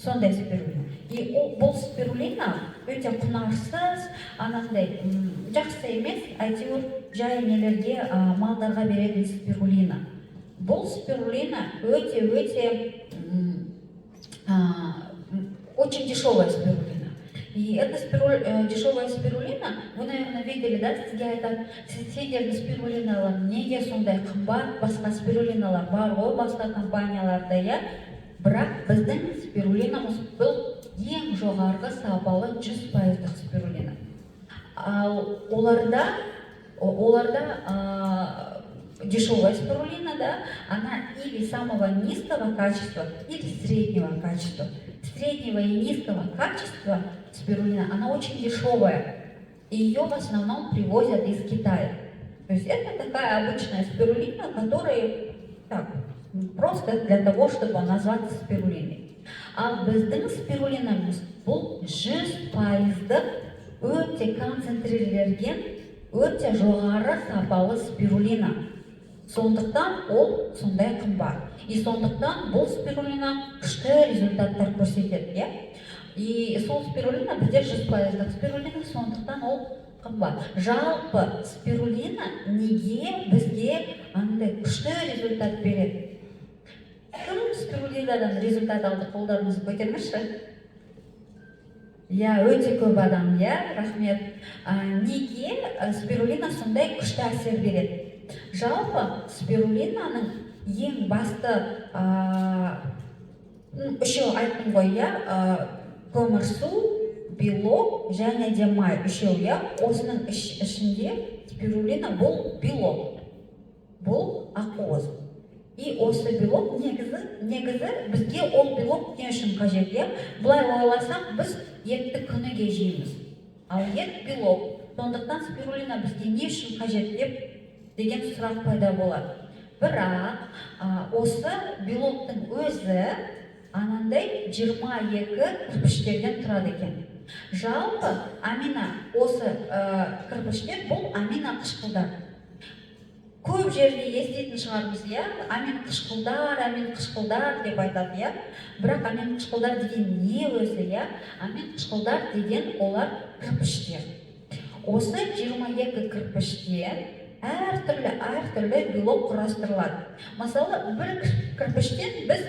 сондай спирулина. И бұл спирулина өте құнарсыз, анандай жақсы емес, әйтеуір жай нелерге малдарға беретін спирулина. Бұл спирулина өте очень дешевая спирулина. И эта дешевая спирулина, вы, наверное, видели, да, сізге айтады, сендердің спирулиналар неге сондай қымбат, басқа спирулиналар бар ғой, басқа компанияларда, иә? Бірақ біздің спирулинамыз бұл ең жоғарғы сапалы 100% спирулина. Ал оларда дешевая спирулина, да, она или самого низкого качества, или среднего качества. Среднего и низкого качества спирулина, она очень дешевая. И ее в основном привозят из Китая. То есть это такая обычная спирулина, которая так, просто для того, чтобы назваться спирулиной. А біздің спирулинамыз бұл 100% өте концентрирленген, өте жоғары сапалы спирулина. Сондықтан ол сондай қымбат. И сондықтан бұл спирулина күшті результаттар көрсетеді, иә? И сол спирулина бізде 100% спирулина, сондықтан ол қымбат. Жалпы спирулина неге бізге андай күшті результат береді? Кім спирулинадан результат алды, қолдарыңызды көтеріңізші? Я өте көп адам, иә, рахмет. Неге спирулина сондай күшті әсер береді? Жалпы спирулинаның ең басты үшеу айттым ғой, иә, көмірсу, белок және де май, үшеу, иә. Осының ішінде спирулина бұл белок, бұл ақуыз. И осы белок негізі бізге ол белок не үшін қажет, иә? Бұлай ойласақ, біз етті күніге жейміз. Ал ет белок. Сондықтан спирулина бізге не үшін қажет деген сұрақ пайда болады. Бірақ осы белоктың өзі анандай 22 кірпіштерден тұрады екен. Жалпы осы кірпіштер бұл аминокышқылдар. Көп жерде еститін шығармыз, иә? Аминокышқылдар деп айтады, иә? Бірақ аминокышқылдар деген не өзі, иә? Аминокышқылдар деген олар кірпіштер. Осы 22 кірпіштен әртүрлі белок құрастырылады. Мысалы, бір кірпіштен біз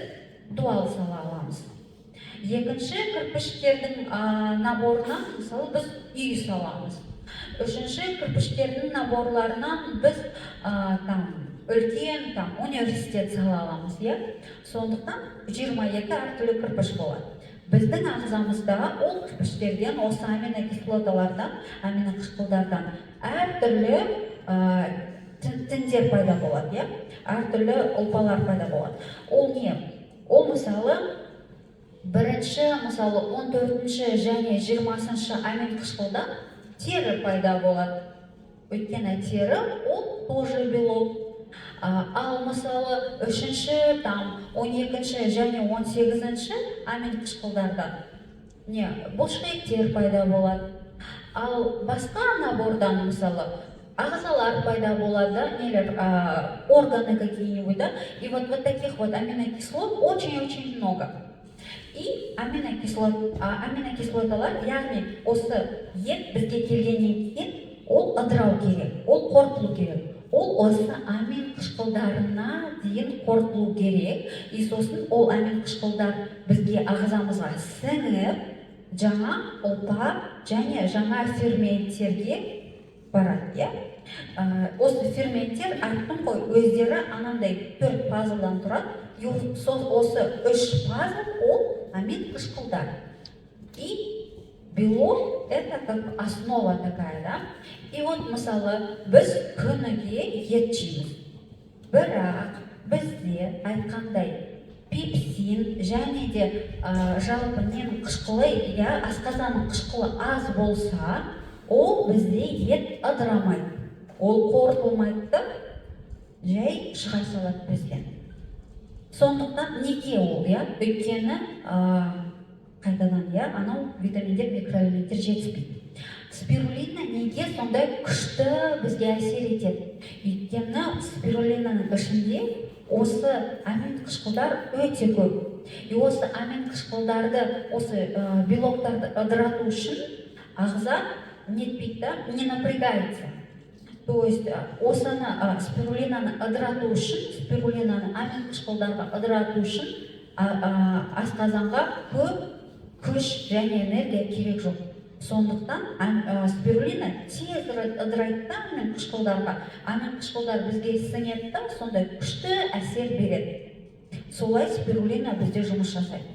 дуал сала аламыз. Екінші кірпіштердің наборынан, мысалы, біз үй саламыз. Үшінші кірпіштердің наборларынан біз үлкен университет сала аламыз, иә? Сондықтан 22 әртүрлі кірпіш болады. Біздің ағзамызда ол кірпіштерден, осы аминокислоталардан, аминокышқылдардан әртүрлі тіндер пайда болады, иә? Әртүрлі ұлпалар пайда болады. Ол не? Ол мысалы, 14-ші және 20-ші аминокышқылдан тері пайда болады. Өйткені тері ол тоже белок. Ал мысалы 3-ші, 12-ші және 18-ші аминокышқылдардан бұлшықеттер пайда болады. Ал басқа набордан мысалы ағзалар пайда болады, органы какие-нибудь, да? И вот таких вот аминокислот очень-очень много. И аминокислоталар, яғни осы ет бізге келгеннен кейін ол ыдырау керек, ол қорытылу керек. Ол осы аминокышқылдарына дейін қорытылу керек. И сосын ол аминокышқылдар бізге ағзамызға сіңіп, жаңа ұлпа және жаңа ферменттерге барады, иә? Осы ферменттер, айттым ғой, өздері анандай 4 пазлдан тұрады. Осы 3 пазл ол аминокышқылдар. И белок это как основа такая, да? И вот мысалы біз күніге ет жейміз. Бірақ бізде айтқандай пепсин және де жалпы ненің қышқылы, иә, асқазанның қышқылы аз болса, ол бізде ет ыдырамайды. Ол қорытылмайды да, жай шыға салады бізден. Сондықтан неге ол, иә? Өйткені қайтадан, иә, анау витаминдер, микроэлементтер жетіспейді. Спирулина неге сондай күшті бізге әсер етеді? Өйткені спирулинаның ішінде осы аминокышқылдар өте көп. И осы амин қышқылдарды, осы белоктарды ыдырату үшін ағза нетпейді да, не напрягается. То есть осыны спирулинаны ыдырату үшін, спирулинаны амин қышқылдарға ыдырату үшін асқазанға көп күш және энергия керек жоқ. Сондықтан спирулина тез ыдырайды да амин қышқылдарға. Амин қышқылдар бізге сіңеді да, сондай күшті әсер береді. Солай спирулина бізде жұмыс жасайды.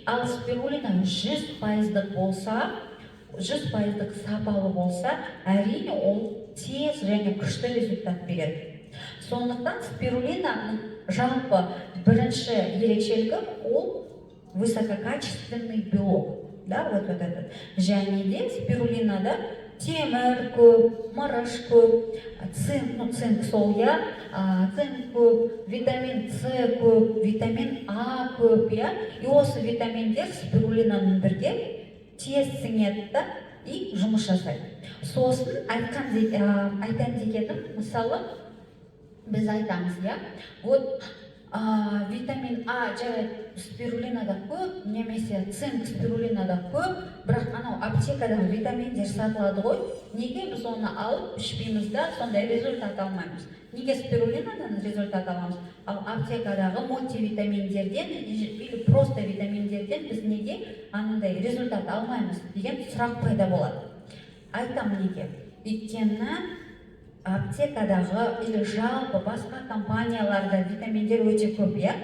Ал спирулина 100% болса, 100% сапалы болса, әрине ол тез және күшті результат береді. Сондықтан спирулинаның жалпы бірінші ерекшелігі ол высококачественный белок. Да, вот этот. Және де спирулинада темір көп, мырыш көп, цинк сол я, цинк көп, витамин С көп, витамин А көп, я. И осы витаминдер спирулинаның бірге тез сіңеді да и жұмыс жасайды. Сосын айтан дегенім, мысалы, біз айтамыз, я, вот витамин А жарайды спирулинада көп, немесе цинк спирулинада көп, бірақ анау аптекадан витаминдер сатылады ғой, неге біз оны алып ішпейміз да, сондай результат алмаймыз? Неге спирулинадан результат аламыз, ал аптекадағы мультивитаминдерден или просто витаминдерден біз неге анандай результат алмаймыз деген сұрақ пайда болады. Айтам неге? Өйткені аптекадағы или жалпы басқа компанияларда витаминдер өте көп, я?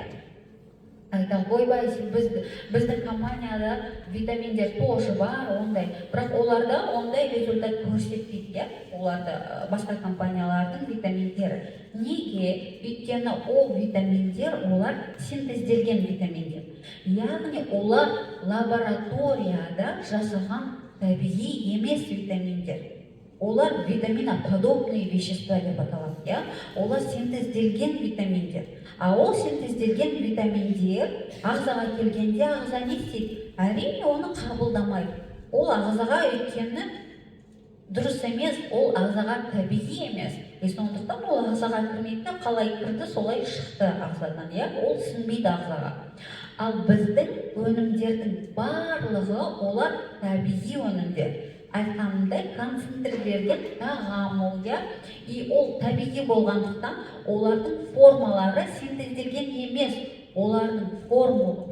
Айтам, ойбай, біздің компанияда витаминдер тоже бар, ондай. Бірақ оларда ондай результат көрсетпейді, я? Оларда басқа компаниялардың витаминдері. Неге? Өйткені ол витаминдер, олар синтезделген витаминдер. Яғни олар лабораторияда жасаған табиғи емес витаминдер. Олар витаминоподобные вещества деп аталады, я? Олар синтезделген витаминдер. А ол синтезделген витаминдер ағзаға келгенде ағза не істейді? Әрине оны қабылдамайды. Ол ағзаға өйткені дұрыс емес, ол ағзаға табиғи емес. Сондықтан ол ағзаға кірмейді, қалай кірді, солай шықты ағзадан, я? Ол сіңбейді ағзаға. Ал біздің өнімдердің барлығы олар табиғи өнімдер. Айтқанымдай концентрирленген тағам, я? И ол табиғи болғандықтан олардың формалары синтезделген емес. Олардың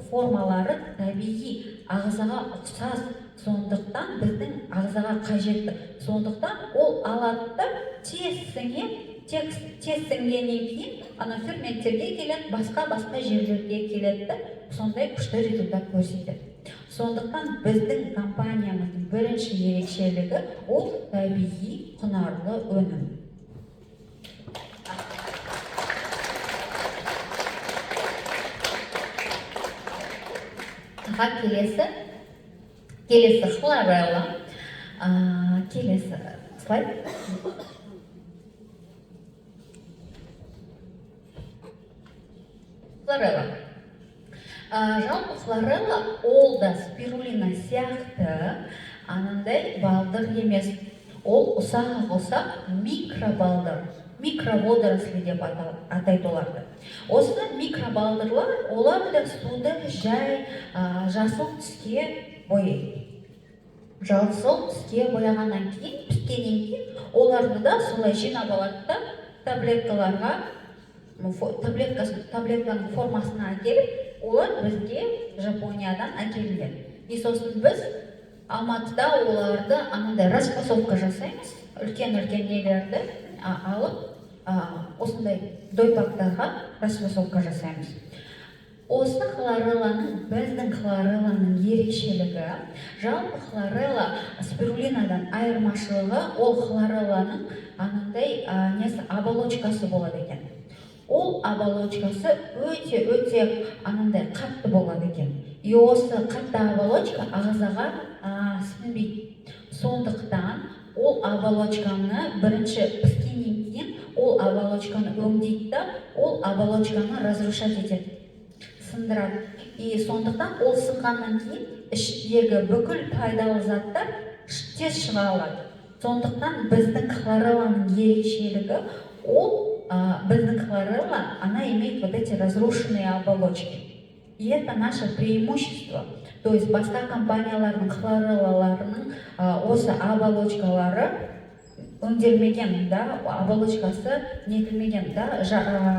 формалары табиғи, ағзаға ұқсас. Сондықтан біздің ағзаға қажетті. Сондықтан ол алады да тез сіңгеннен кейін ана ферменттерге келеді, басқа жерлерге келеді да сондай күшті результат көрсетеді. Сондықтан біздің компаниямыздың бірінші ерекшелігі ол табиғи құнарлы өнім. Келесі хлорелла. Келесі слайд. Хлорелла. Жалпы хлорелла ол да спирулина сияқты анандай балдыр емес. Ол ұсақ микробалдыр. Микроводоросли деп атайды оларды. Осы микробалдырлар, олар да суды жай жасыл түске бояйды. Жасыл түске бояғаннан кейін, піскеннен кейін, оларды да солай жинап алады да таблетканың формасына әкеліп, олар бізге Жапониядан әкелінген. И сосын біз Алматыда оларды анандай распасовка жасаймыз, үлкен нелерді алып, осындай дойпақтарға распасовка жасаймыз. Осы біздің хлорелланың ерекшелігі, жалпы хлорелла спирулинадан айырмашылығы, ол хлорелланың анандай оболочкасы болады екен. Ол оболочкасы өте анандай қатты болады екен. И осы қатты оболочка ағзаға сіңбейді. Сондықтан ол оболочканы бірінші піскеннен кейін ол оболочканы өңдейді да, ол оболочканы разрушать етеді, сындырады. И сондықтан ол сынғаннан кейін ішіндегі бүкіл пайдалы заттар тез шыға алады. Сондықтан біздің хлорелланың ерекшелігі, ол біздің хлорелла, она имеет вот эти разрушенные оболочки. И это наше преимущество. То есть басқа компаниялардың хлореллаларының осы оболочкалары өңделмеген, да, оболочкасы нетілмеген, да,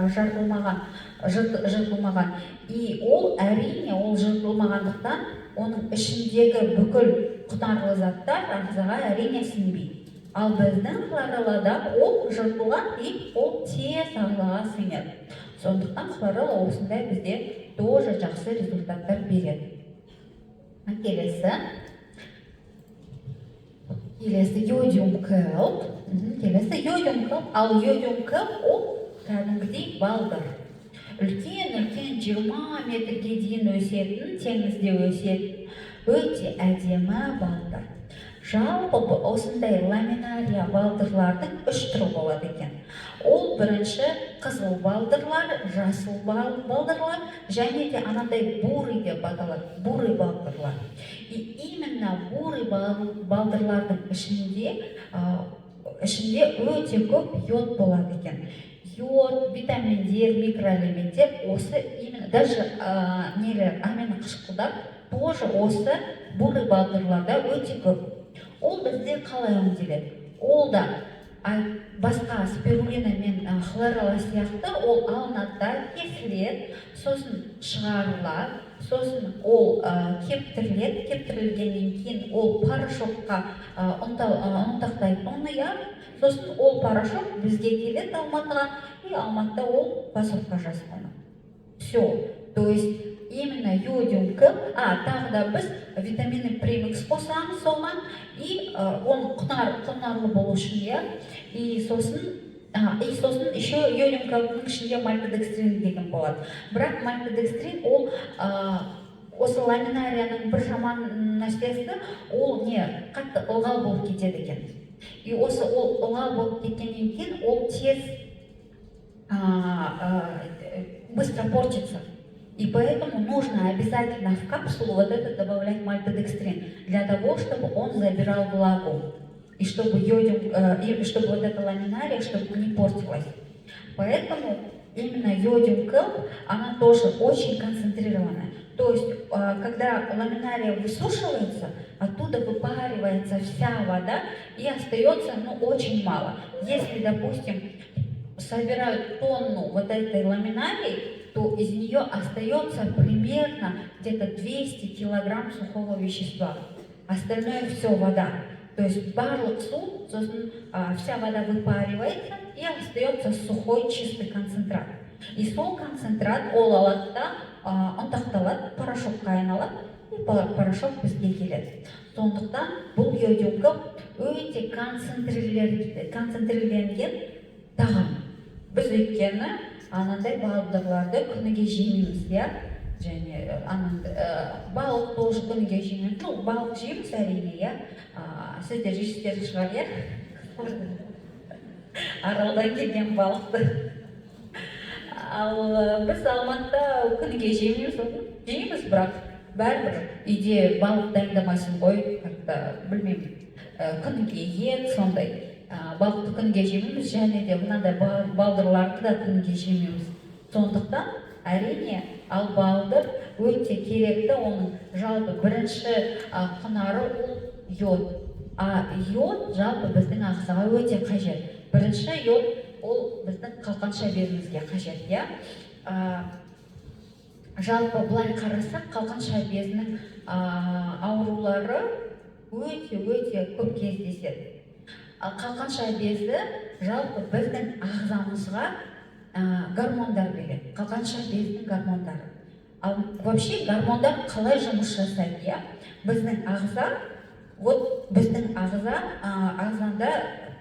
жыртылмаған. И ол әрине ол жыртылмағандықтан оның ішіндегі бүкіл құнарлы заттар ағзаға әрине сіңбейді. Ал біздің хлореллада ол жыртылған и ол тез ағзаға сіңеді. Сондықтан хлорелла осындай бізде тоже жақсы результаттар береді. Келесі йодиум келп. Ал йодиум келп ол кәдімгідей балдыр. Үлкен 20 метрге дейін өсетін, теңізде өсетін, өте әдемі балдыр. Жалпы осындай ламинария балдырлардың 3 түрі болады екен. Ол бірінші қызыл балдырлар, жасыл балдырлар, және де анандай бурый деп аталады, бурый балдырлар. И именно бурый балдырлардың ішінде өте көп йод болады екен. Йод, витаминдер, микроэлементтер, осы именно даже аминокышқылдар тоже осы бурый балдырларда өте көп. Ол бізде қалай өңделеді? Ол да басқа спирулина мен хлорелла сияқты ол алынады да, кесіледі, сосын шығарылады, сосын ол кептіріледі, кептірілгеннен кейін ол порошокқа ұнтақтай ұнияды, сосын ол порошок бізге келеді Алматыға, и Алматыда ол пасовка жасалынады. Все. То есть именно йодиум келп, тағы да біз витамины премикс қосамыз соған, и он құнарлы болу үшін, и сосын еще йодиум келптің ішінде мальтодекстрин деген болады. Бірақ мальтодекстрин ол осы ламинарияның бір жаман нәрсесі, ол қатты ылғал болып кетеді екен. И осы ол ылғал болып кеткеннен кейін ол тез быстро портится. И поэтому нужно обязательно в капсулу вот это добавлять мальтодекстрин, для того, чтобы он забирал влагу, и чтобы чтобы вот эта ламинария, чтобы не портилась. Поэтому именно йодиум келп, она тоже очень концентрированная. То есть, когда ламинария высушивается, оттуда выпаривается вся вода, и остается, очень мало. Если, допустим, собирают тонну вот этой ламинарии, то из нее остается примерно где-то 200 килограмм сухого вещества. Остальное все вода. То есть барлық су, вся вода выпаривается и остается сухой чистый концентрат. И сол концентрат ол алады да, ұнтақталады, порошокқа айналады, и порошок бізге келеді. Сондықтан бұл йодиум келп өте концентрирленген тағам. Біз өйткені анандай балдырларды күніге жемейміз, және балық тоже күніге жемейміз. Балық жейміз әрине, сіздер жейсіздер шығар, Аралдан келген балықты. Ал біз Алматыда күніге жейміз, бірақ бәрібір үйде балық дайындамайсың ғой, білмеймін, күніге ет, сондай. Балықты күніге жемейміз, және де мынандай балдырларды да күніге жемейміз. Сондықтан әрине ал балдыр өте керекті, оның жалпы бірінші құнары ол йод. Йод жалпы біздің ағзаға өте қажет. Бірінші йод ол біздің қалқанша безімізге қажет, Жалпы былай қарасақ, қалқанша безінің аурулары өте көп кездеседі. Қалқанша безі жалпы біздің ағзамызға гормондар береді. Қалқанша бездің гормондары. Вообще гормондар қалай жұмыс жасайды, Біздің ағзада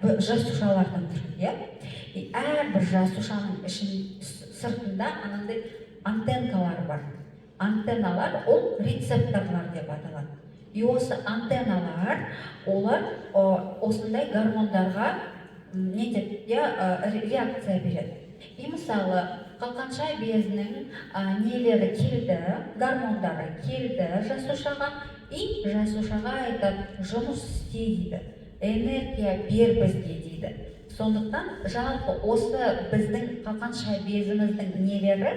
жасушалардан тұрады, И әрбір жасушаның сыртында анандай антенналар бар. Антенналар ол рецепторлар деп аталады. И осы антенналар, олар осындай гормондарға реакция береді. И мысалы, қалқанша безінің нелері келді, гормондары келді жасушаға, и жасушаға айтады, жұмыс істе дейді, энергия бер бізге дейді. Сондықтан жалпы осы біздің қалқанша безіміздің нелері,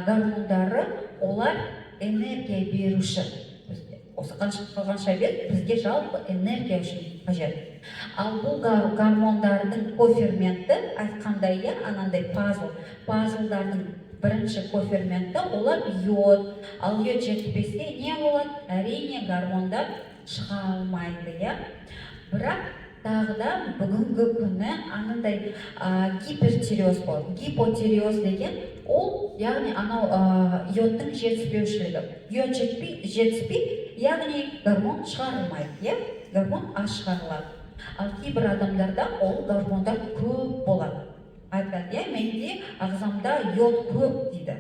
гормондары, олар энергия беруші. Осы қалқанша без бізге жалпы энергия үшін қажет. Ал бұл гормондардың коферменті, айтқандай, анандай пазлдардың бірінші коферменті олар йод. Ал йод жетпесе не болады? Әрине гормондар шыға алмайды, бірақ тағы да бүгінгі күні анандай гипертиреоз болады. Гипотиреоз деген ол, яғни анау йодтың жетіспеушілігі. Йод жетіспей, яғни гормон шығарылмайды, гормон аз шығарылады. Ал кейбір адамдарда ол гормондар көп болады. Айтады, менде ағзамда йод көп дейді.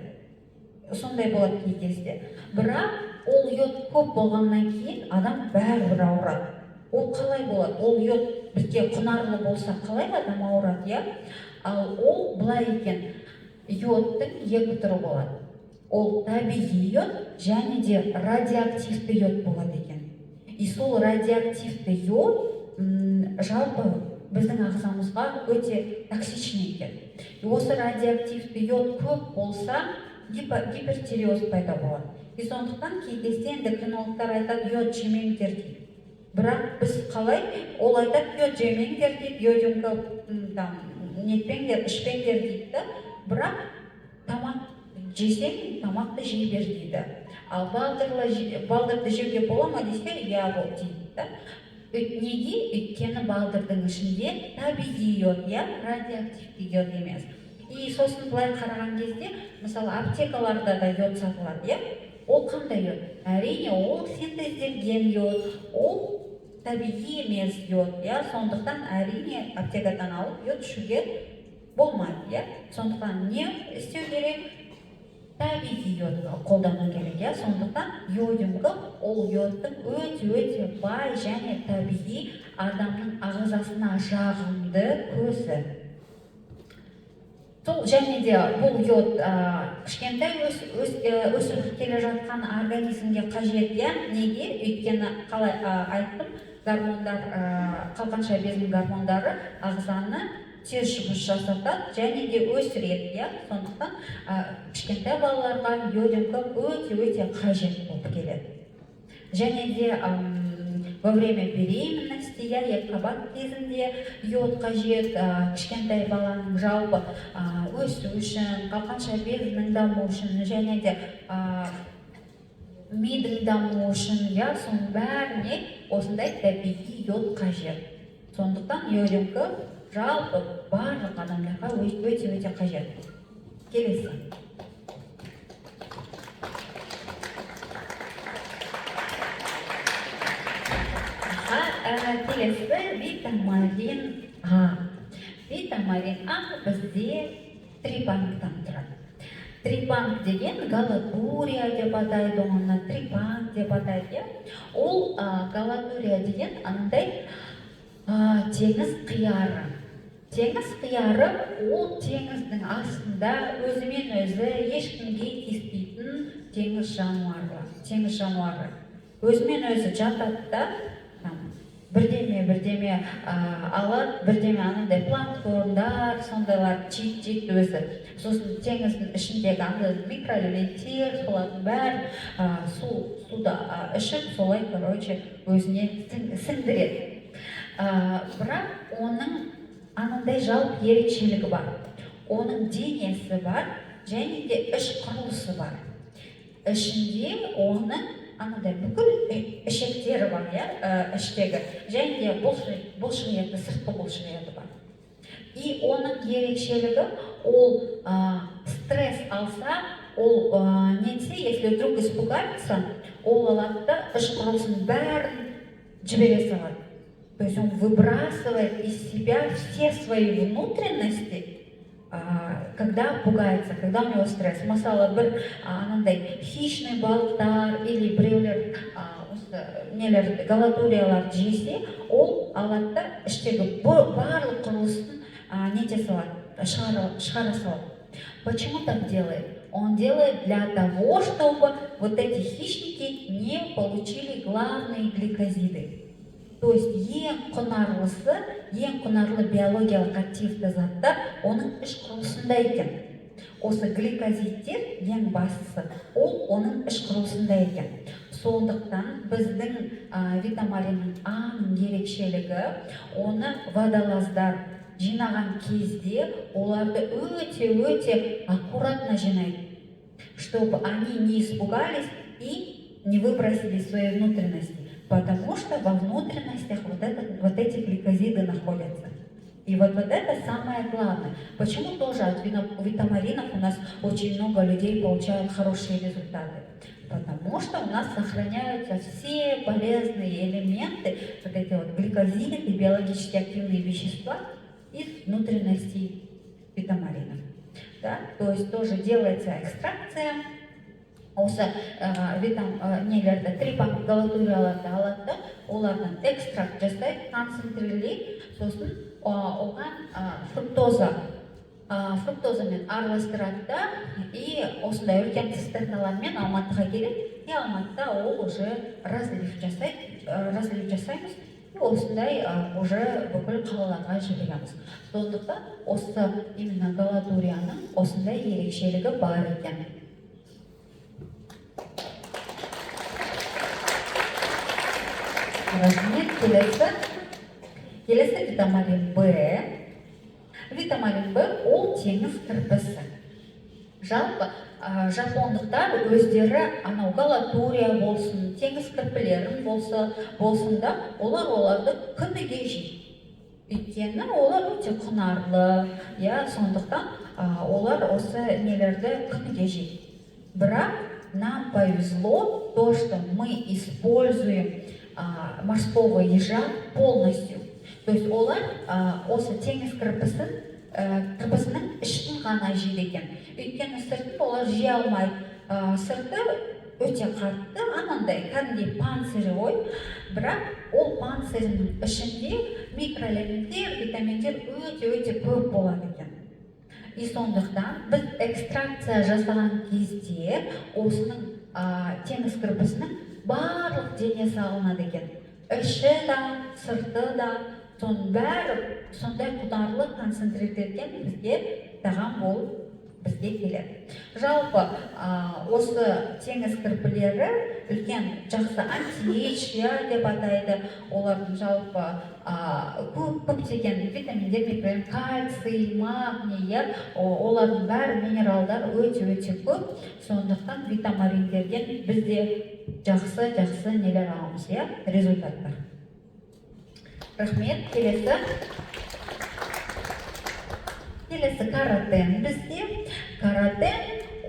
Сондай болады кей кезде. Бірақ ол йод көп болғаннан кейін адам бәрібір ауырады. Ол қалай болады? Ол йод бізге құнарлы болса қалай адам ауырады, Ал ол былай екен, йодтың екі түрі болады. Ол табиғи йод және де радиоактивті йод болады екен. И сол радиоактивті йод жалпы біздің ағзамызға өте токсичный екен. Осы радиоактивті йод көп болса, гипертиреоз пайда болады. И сондықтан кей кезде эндокринологтар айтады, йод жемеңдер дейді. Бірақ біз қалай? Ол айтады, йод жемеңдер дейді, йодингі нетпеңдер, ішпеңдер дейді. Бірақ тамақ жесең, тамақты жей бер дейді. Ал балдырды жеуге бола ма десе, бол дейді. Неге? Өйткені балдырдың ішінде табиғи йод, радиоактивті йод емес. И сосын былай қараған кезде, мысалы аптекаларда да йод сатылады, Ол қандай йод? Әрине, ол синтезделген йод, ол табиғи емес йод, Сондықтан әрине аптекадан алып йод ішуге болмайды, Сондықтан не істеу керек? Табиғи йод қолдану керек, Сондықтан йодингі ол йодтың өте бай және табиғи адамның ағзасына жағымды көзі. Сол және де бұл йод кішкентай өсіп келе жатқан организмге қажет, Неге? Өйткені қалай айттым, гормондар, қалқанша безінің гормондары ағзаны тез жұмыс жасатады және де өсіреді, Сондықтан кішкентай балаларға йодингі өте қажет болып келеді. Және де во время беременности, екіқабат кезінде йод қажет, кішкентай баланың жалпы өсу үшін, қалқанша безінің даму үшін, және де мидың даму үшін, соның бәріне осындай табиғи йод қажет. Сондықтан йодингі жалпы барлық адамдарға өте қажет. Келесі. Келесі витамин А. Витамин А бізде трипанктан тұрады. Трипанк деген галатурия деп атайды, оны трипанк деп атайды. Ол галатурия деген анандай теңіз қияры. Теңіз қияры ол теңіздің астында өзімен өзі ешкімге тиіспейтін теңіз жануары. Өзімен өзі жатады да, бірдеме алады, бірдеме анандай планктондар, сондайлар жейді өзі. Сосын теңіздің ішіндегі андай микроэлементтер, солардың бәрі суда ішіп, солай, өзіне сіңдіреді. Бірақ оның анандай жалпы ерекшелігі бар. Оның денесі бар, және де іш құрылысы бар. Ішінде оның анандай бүкіл ішектері бар, іштегі, және де бұлшықеті, сыртқы бұлшықеті бар. И оның ерекшелігі, ол стресс алса, ол нетсе, если вдруг испугается, ол алады да іш құрылысын бәрін жібере салады. То есть он выбрасывает из себя все свои внутренности, когда пугается, когда у него стресс. Мысалы, бір анандай хищный балықтар или біреулер нелер галатуриялар жесе, ол алады да іштегі барлық құрылысын нете салады, шығара салады. Почему так делает? Он делает для того, чтобы вот эти хищники не получили главные гликозиды. То есть ең құнарлы биологиялық активті заттар оның іш құрылысында екен. Осы гликозидтер ең бастысы, ол оның іш құрылысында екен. Сондықтан біздің витаминнің Аның ерекшелігі, оны водолаздар жинаған кезде оларды өте аккуратно жинайды, чтобы они не испугались и не выбросили свои внутренности, потому что во внутренностях вот эти гликозиды находятся. И вот это самое главное. Почему тоже от витаминов у нас очень много людей получают хорошие результаты? Потому что у нас сохраняются все полезные элементы, вот эти вот гликозиды, биологически активные вещества из внутренностей витаминов. Да? То есть тоже делается экстракция. Осы нелерді трипамид галатурияларды алады да, олардан экстракт жасайды, концентрелейді, сосын оған фруктозамен араластырады да, и осындай үлкен цистерналармен Алматыға келеді, и Алматыда ол уже разлив жасаймыз, и осындай уже бүкіл қалаларға жібереміз. Сондықтан осы именно галатурияның осындай ерекшелігі бар екен. Келесі витамин Б. Витамин Б ол теңіз кірпісі. Жалпы жапондықтар өздері анау галатурия болсын, теңіз кірпілерін болсын да, оларды күніге жейді. Өйткені олар өте құнарлы, сондықтан олар осы нелерді күніге жейді. Бірақ нам повезло то, что мы используем морского ежа полностью. То есть олар осы теңіз кірпісінің ішін ғана жейді екен. Өйткені сыртын олар жей алмайды. Сырты өте қатты, анандай кәдімгідей панцирі ғой. Бірақ ол панцирінің ішінде микроэлементтер, витаминдер өте көп болады екен. И сондықтан біз экстракция жасаған кезде осының теңіз кірпісінің барлық денесі алынады екен. Іші да, сырты да, соның бәрі сондай құнарлы концентраттелген бізге тағам болып бізге келеді. Жалпы осы теңіз кірпілері үлкен жақсы антиэйдж деп атайды. Олардың жалпы көптеген витаминдер, микроэлементтер, кальций, магний, олардың бәрі минералдар өте көп. Сондықтан витаминдерден бізде жақсы нелер аламыз, результаттар. Рахмет. Келесі каротен бізде. Каротен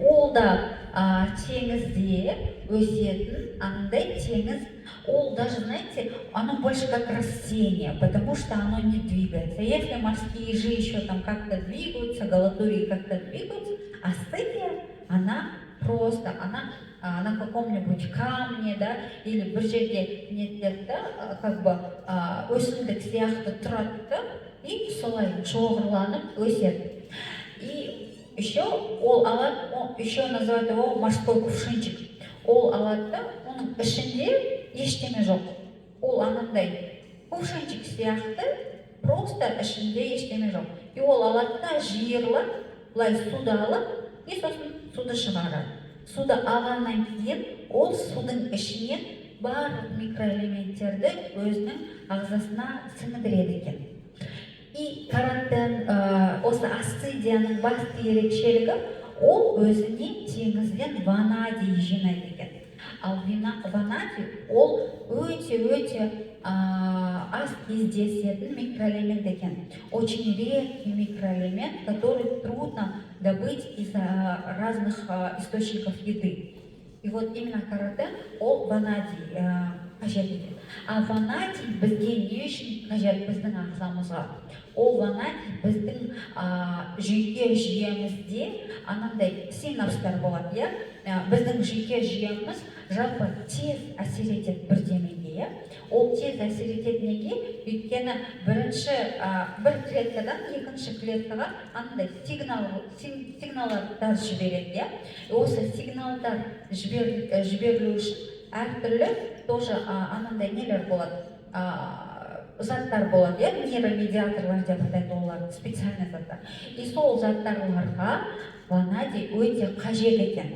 ол да теңізде өсетін, андай теңіз, ол даже, знаете, оно больше как растение, потому что оно не двигается. Если морские ежи еще там как-то двигаются, галатурии как-то двигаются, асцидия, она просто, она на каком-нибудь камне, да, или бір жерге нетеді да, как бы өсімдік сияқты тұрады да, и солай шоғырланып өседі. И еще ол алады, еще называют его морской кувшинчик. Ол алады да, оның ішінде ештеңе жоқ. Ол анандай кувшинчик сияқты, просто ішінде ештеңе жоқ. И ол алады да, жиырылады, былай суды алып, и сосын суды шығарады. Суды алғаннан кейін ол судың ішінен барлық микроэлементтерді өзінің ағзасына сіңдіреді екен. И каротен, осы асцидияның басты ерекшелігі, ол өзіне теңізден ванадий жинайды екен. Ал ванадий ол өте аз кездесетін микроэлемент екен. Очень редкий микроэлемент, который трудно добыть из разных источников еды. И вот именно каротен ол ванадий қажет етеді. А ванадий бізге не үшін қажет біздің ағзамызға? Ол ванадий біздің жүйке жүйемізде анандай синапстар болады, біздің жүйке жүйеміз жалпы тез әсер етеді бірдемеге, ол тез әсер етеді неге? Өйткені бір клеткадан екінші клеткаға андай сигналдар жібереді. Осы сигналдар жіберілу үшін әртүрлі тоже анандай нелер болады, заттар болады, нейромедиаторлар деп атайды олар, специальный заттар. И сол заттарларға ванадий өте қажет екен,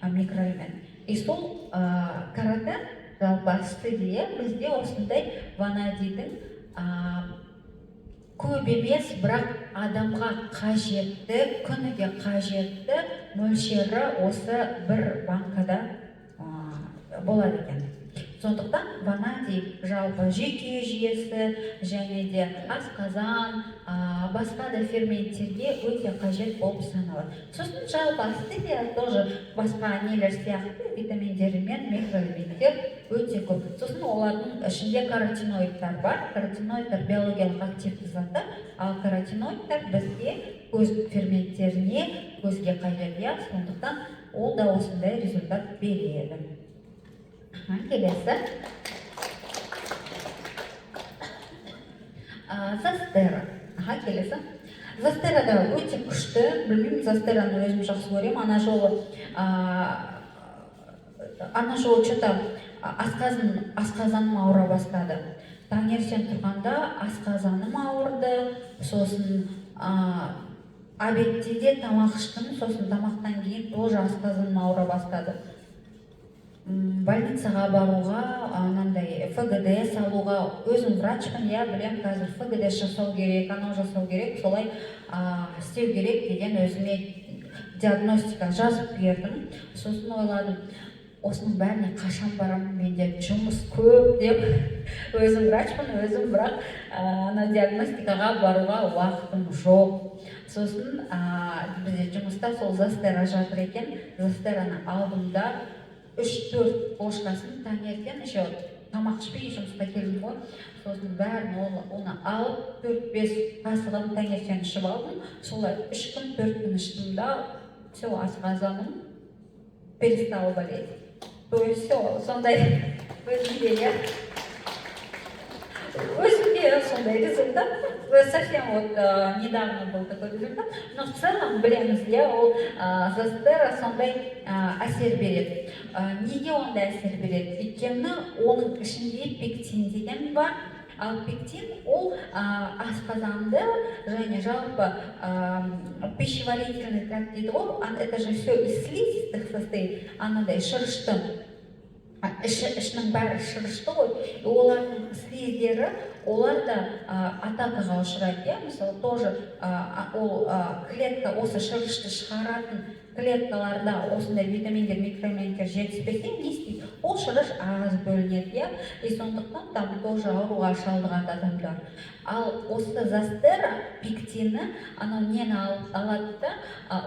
микроэлемент. И сол карате жалпы студия бізде осындай ванадийдің көп емес, бірақ адамға қажетті, күніге қажетті мөлшері осы бір банкада болады екен. Сондықтан ванадий жалпы жүйке жүйесі және де асқазан, басқа да ферменттерге өте қажет болып саналады. Сосын жалпы астидия тоже басқа нелер сияқты витаминдері мен микроэлементтер өте көп. Сосын олардың ішінде каротиноидтар бар. Каротиноидтар биологиялық активті заттар, ал каротиноидтар бізге көз ферменттеріне, көзге қажет, сондықтан ол да осындай результат береді. Келесі. Застера. Келесі. Застера да өте күшті. Білмеймін, застераны өзім жақсы көремін. Ана жолы что-то асқазаным ауыра бастады. Таңертең тұрғанда асқазаным ауырды. Сосын обедте де тамақ іштім. Сосын тамақтан кейін тоже асқазаным ауыра бастады. Больницаға баруға, анандай ФГД салуға, өзім врачпын, білем, қазір ФГД жасау керек, анау жасау керек, солай істеу керек деген өзіме диагностика жазып бердім. Сосын ойладым, осының бәріне қашан барамын, менде жұмыс көп деп, өзім врачпын, өзім бірақ диагностикаға баруға уақытым жоқ. Сосын бізде жұмыста сол застера жатыр екен, застераны алдымда 3-4 ложкасын таңертең еще тамақ ішпей жұмысқа келдім ғой. Сосын бәрін оны алып 4-5 қасығын таңертең ішіп алдым. Солай 3 күн 4 күн іштім да, все, асқазаным перестало болеть. То есть все, сондай өзімде сондай результат. Совсем недавно был такой результат, но в целом білеміз, ол застера сондай әсер береді. Неге ондай әсер береді? Өйткені оның ішінде пектин деген бар. Ал пектин ол асқазанды және жалпы пищеварительный тракт дейді ғой, это же все из слизистых состоит, анадай шырышты. Ішінің бәрі шырышты ғой, олардың слиздері, олар да атакаға ұшырайды. Мысалы, тоже ол клетка, осы шырышты шығаратын клеткаларда осындай витаминдер, микроэлементтер жетіспесе, не істейді? Ол шырыш аз бөлінеді, и сондықтан там тоже ауруға шалдығады адамдар. Ал осы застера, пектины, анау нені алады да,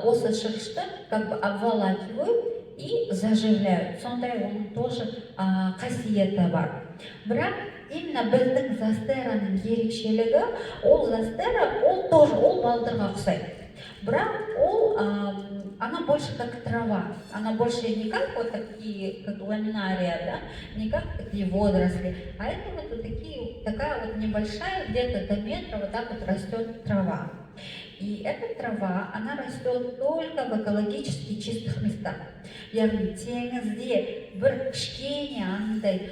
осы шырышты как бы обволакивают и заживляют. Сондай оның тоже қасиеті бар. Бірақ именно біздің застераның ерекшелігі, ол застера, ол тоже, ол балдырға ұқсайды. Бірақ она больше как трава, она больше не как вот такие, как ламинария, да, не как такие водоросли, а это вот такая вот небольшая, где-то до метра вот так вот растет трава. И эта трава, она растет только в экологически чистых местах. Яғни теңізде бір кішкене андай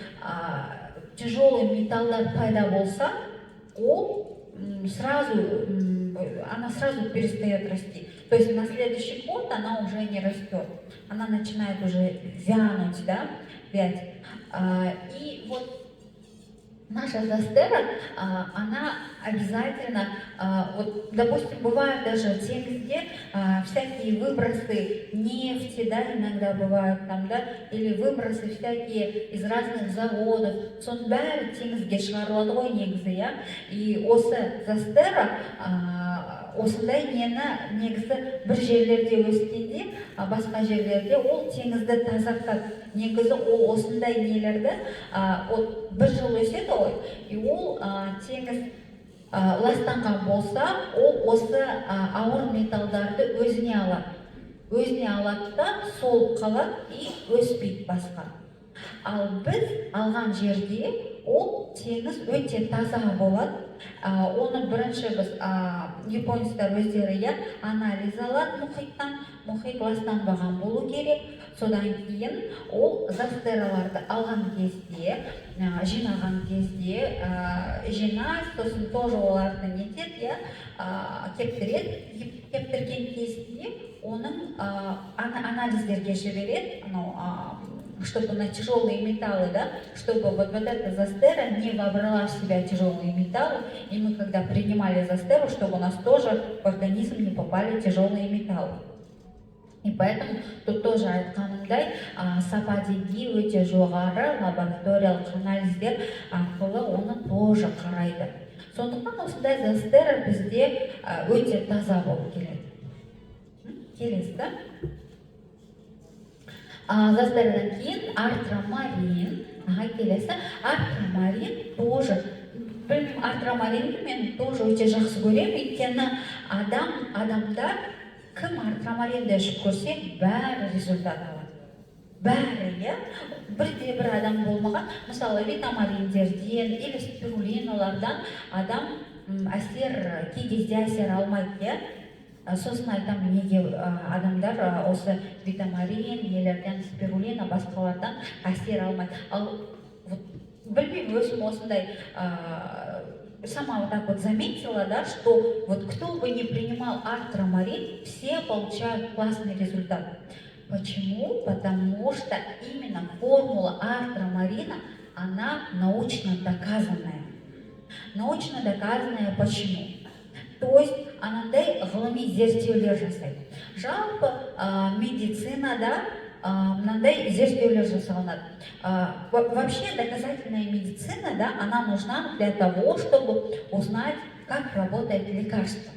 тяжелый металлдар пайда болса, она сразу перестает расти. То есть на следующий год она уже не растет. Она начинает уже вянуть, вять. И вот наша застера, она обязательно, вот, допустим, бывают даже теңізде всякие выбросы нефти, иногда бывают там, или выбросы всякие из разных заводов. Соның бәрі теңізге шығарылады ғой негізі, и осы застера осындай негізі бір жерлерде өскенде, басқа жерлерде ол теңізді тазартады. Негізі ол осындай нелерді бір жыл өседі ғой, и ол теңіз ластанған болса, ол осы ауыр металдарды өзіне алады. Өзіне алады да, сол қалады и өспейді басқа. Ал біз алған жерде ол теңіз өте таза болады. Оны бірінші біз японецтер өздері анализ алады мұхиттан, мұхит ластанбаған болу керек. содан кейін ол застераларды алған кезде, жинаған кезде жинайды, сосын тоже оларды нетеді, кептіреді, кептірген кезінде оның анализдерге жібереді, чтобы на тяжелые металлы, да, чтобы вот эта застера не вобрала в себя тяжелые металлы, и мы когда принимали застеру, чтобы у нас тоже в организм не попали тяжелые металлы. И поэтому тут тоже айтқанымдай сапа деңгейі өте жоғары, лабораториялық анализдер арқылы оны тоже қарайды. Сондықтан осындай застера бізде өте таза болып келеді. Келесі, да? Застарадан кейін артромарин, келесі. Артромарин тоже, білмеймін, артромаринді мен тоже өте жақсы көремін, өйткені адамдар кім артромаринді ішіп көрсе, бәрі результат алады. Бәрі, бір адам болмаған, мысалы витаминдерден или спирулиналардан адам кей кезде әсер алмайды, сосын айтамын, неге адамдар осы витамин, нелерден, спирулина, басқалардан әсер алмайды. Ал білмеймін, өзім осындай сама вот так вот заметила, да, что вот кто бы ни принимал артромарин, все получают классный результат. Почему? Потому что именно формула артромарина, она научно доказанная. Научно доказанная почему? То есть анандай ғылыми зерттеулер жасайды. Жалпы медицинада мынандай зерттеулер жасалынады. Вообще доказательная медицина, да, она нужна для того, чтобы узнать, как работает лекарство.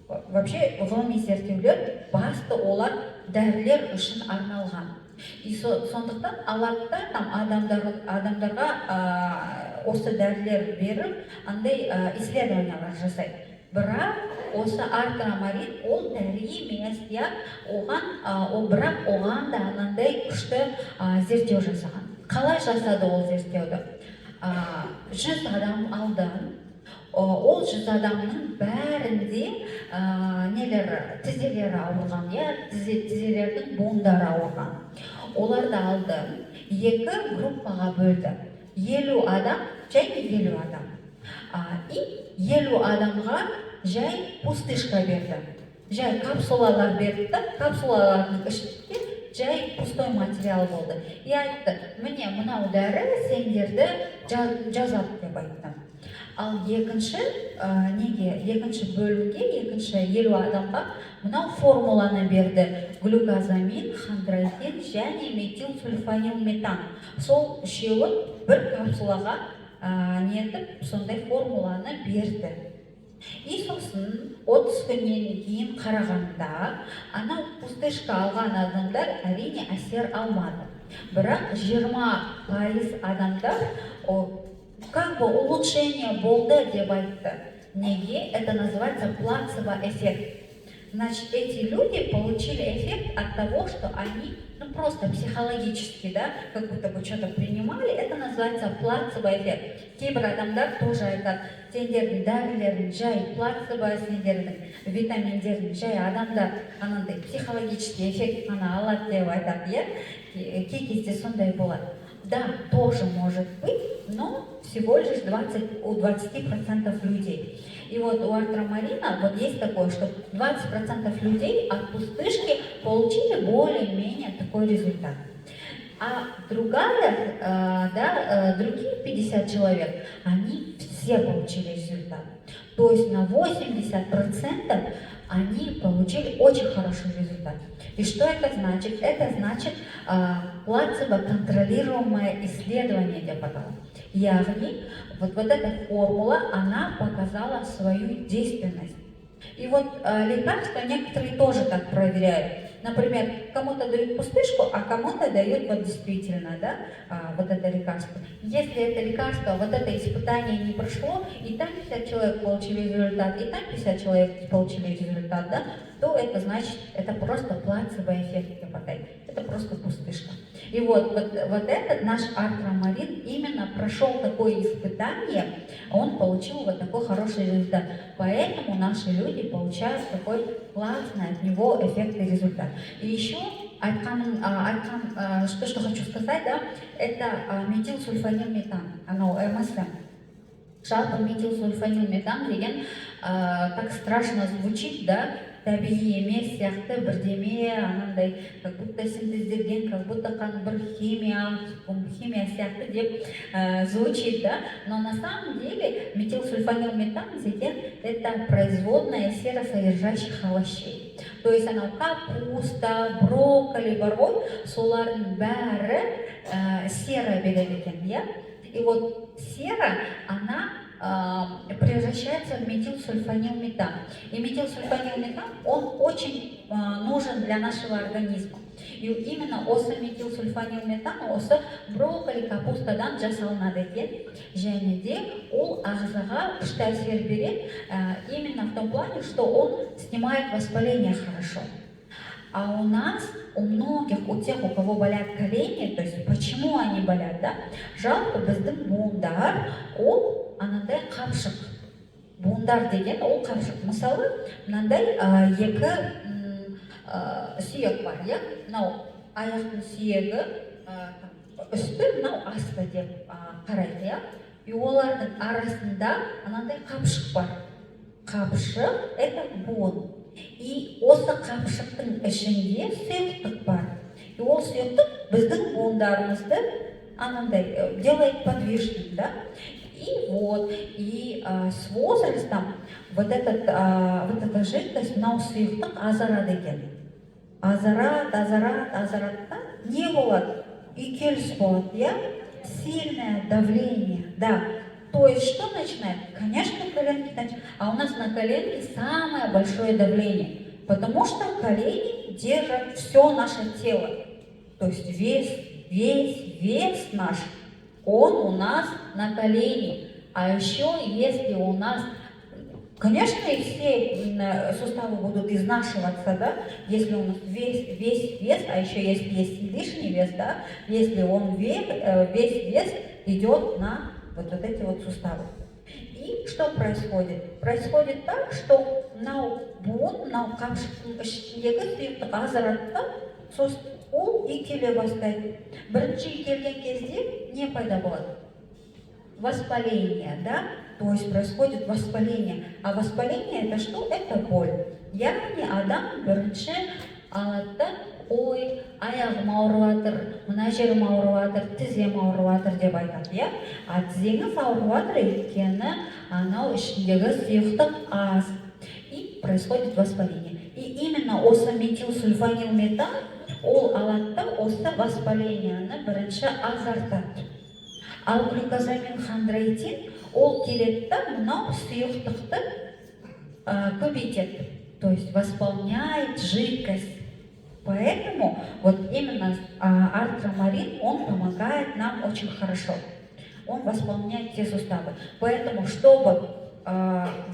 Вообще ғылыми зерттеулер басты олар дәрілер үшін арналған. И сондықтан алады адамдарға осы дәрілер беріп, андай исследованиялар жасайды. Бірақ осы артромарин ол дәрі емес, бірақ оған да анандай күшті зерттеу жасаған. Қалай жасады ол зерттеуді? 100 адам алды. Ол 100 адамның бәрінде тізелері ауырған, тізелердің буындары ауырған. Оларды алды, 2 группаға бөлді. 50 адам және 50 адам. И 50 адамға жай пустышка берді. Жай капсулалар берді, капсулалардың ішінде жай пустой материал болды. И айтты, міне мынау дәрі сендерді жазады деп айтты. Ал екінші бөлімге, екінші 50 адамға мынау формуланы берді. Глюкозамин, хондроитин және метилсульфанилметан. Сол үшеуін бір капсулаға сондай формуланы берді. И сосын 30 күннен кейін қарағанда, анау пустышка алған адамдар әрине әсер алмады. Бірақ 20% адамдар как бы улучшение болды деп айтты. Неге? Это называется плацебо-эффект. Значит, эти люди получили эффект от того, что они просто психологически, да, как будто бы что-то принимали. Это называется плацебо-эффект. Кейбір адамдар тоже айтады, сендердің дәрілердің жай плацебо, сендердің витаминдердің жай адамдар анандай психологический эффект қана алады деп айтады, кей кезде сондай болады. Да, тоже может быть, но всего лишь у 20% людей. И вот у артромарина вот есть такое, что 20% людей от пустышки получили более-менее такой результат. А другие 50 человек, они все получили результат. То есть на 80% они получили очень хороший результат. И что это значит? Это значит плацебо-контролируемое исследование диапазона. Яғни, вот эта формула, она показала свою действенность. И вот лекарства некоторые тоже так проверяют. Например, кому-то дают пустышку, а кому-то дают вот действительно, да, вот это лекарство. Если это лекарство, вот это испытание не прошло, и там 50 человек получили результат, и там 50 человек получили результат, да, то это значит, это просто плацебо-эффект гепатит. Это просто пустышка. И вот этот наш артромарин именно прошел такое испытание, он получил вот такой хороший результат. Поэтому наши люди получают такой классный от него эффект и результат. И еще что хочу сказать, да, это метилсульфанилметан, анау МСМ. Жалпы метилсульфанилметан деген так страшно звучит, да, табиғи емес сияқты бірдеме, анандай, как будто синтезделген, как будто бір химия сияқты деп звучит, да, но на самом деле метилсульфанилметан деген это производная серосодержащих овощей. То есть она капуста, брокколи, бар ғой, солардың бәрі сера береді екен, иә? И вот сера, она превращается в метилсульфанилметан. И метилсульфанилметан, он очень нужен для нашего организма. И именно осы метилсульфанилметан, осы брокколи, капустадан жасалынады екен. Және де ол ағзаға күшті әсер береді, именно в том плане, что он снимает воспаление хорошо. А у нас, у многих, у тех, у кого болят колени, то есть почему они болят, да? Жалпы біздің буындар, ол анандай қапшық. Буындар деген ол қапшық. Мысалы, мынандай екі сүйек бар, иә? Мынау аяқтың сүйегі, үсті, мынау асты деп қарайды, иә? И олардың арасында анандай қапшық бар. Қапшық – это буын. И осы қапшықтың ішінде сұйықтық бар. И ол сұйықтық біздің буындарымызды анандай делает подвижным, да? И вот, с возрастом вот эта жидкость, мынау сұйықтық азарады екен. Азарат, не болады? Үйкеліс болады, иә? Сильное давление, да. То есть что начинает? Конечно, коленки начинают. А у нас на коленке самое большое давление, потому что колени держат все наше тело. То есть весь наш, он у нас на колени. А еще если у нас, конечно, и все суставы будут изнашиваться, да, если у нас весь вес, а еще если есть лишний вес, да, если он весь вес идет на вот эти вот суставы. И что происходит? Происходит так, что мынау қапшықтың ішіндегі сұйықтық азаратта сосын ол үйкеле бастайды. Бірінші үйкелген кезде не пайда болады? Воспаление, да? То есть происходит воспаление. А воспаление это что? Это боль. Яғни адам бірінші алады, ой, аяғым ауырып жатыр, мына жерім ауырып жатыр, тізем ауырып жатыр деп айтады, иә? А тізеңіз ауырып жатыр, өйткені анау ішіндегі сұйықтық аз. И происходит воспаление. И именно осы метилсульфанилметан ол алады да осы воспаленияны бірінші азартады. Ал глюкозамин хондроитин ол келеді да мынау сұйықтықты көбейтеді. То есть восполняет жидкость. Поэтому вот именно артромарин, он помогает нам очень хорошо. Он восполняет все суставы. Поэтому, чтобы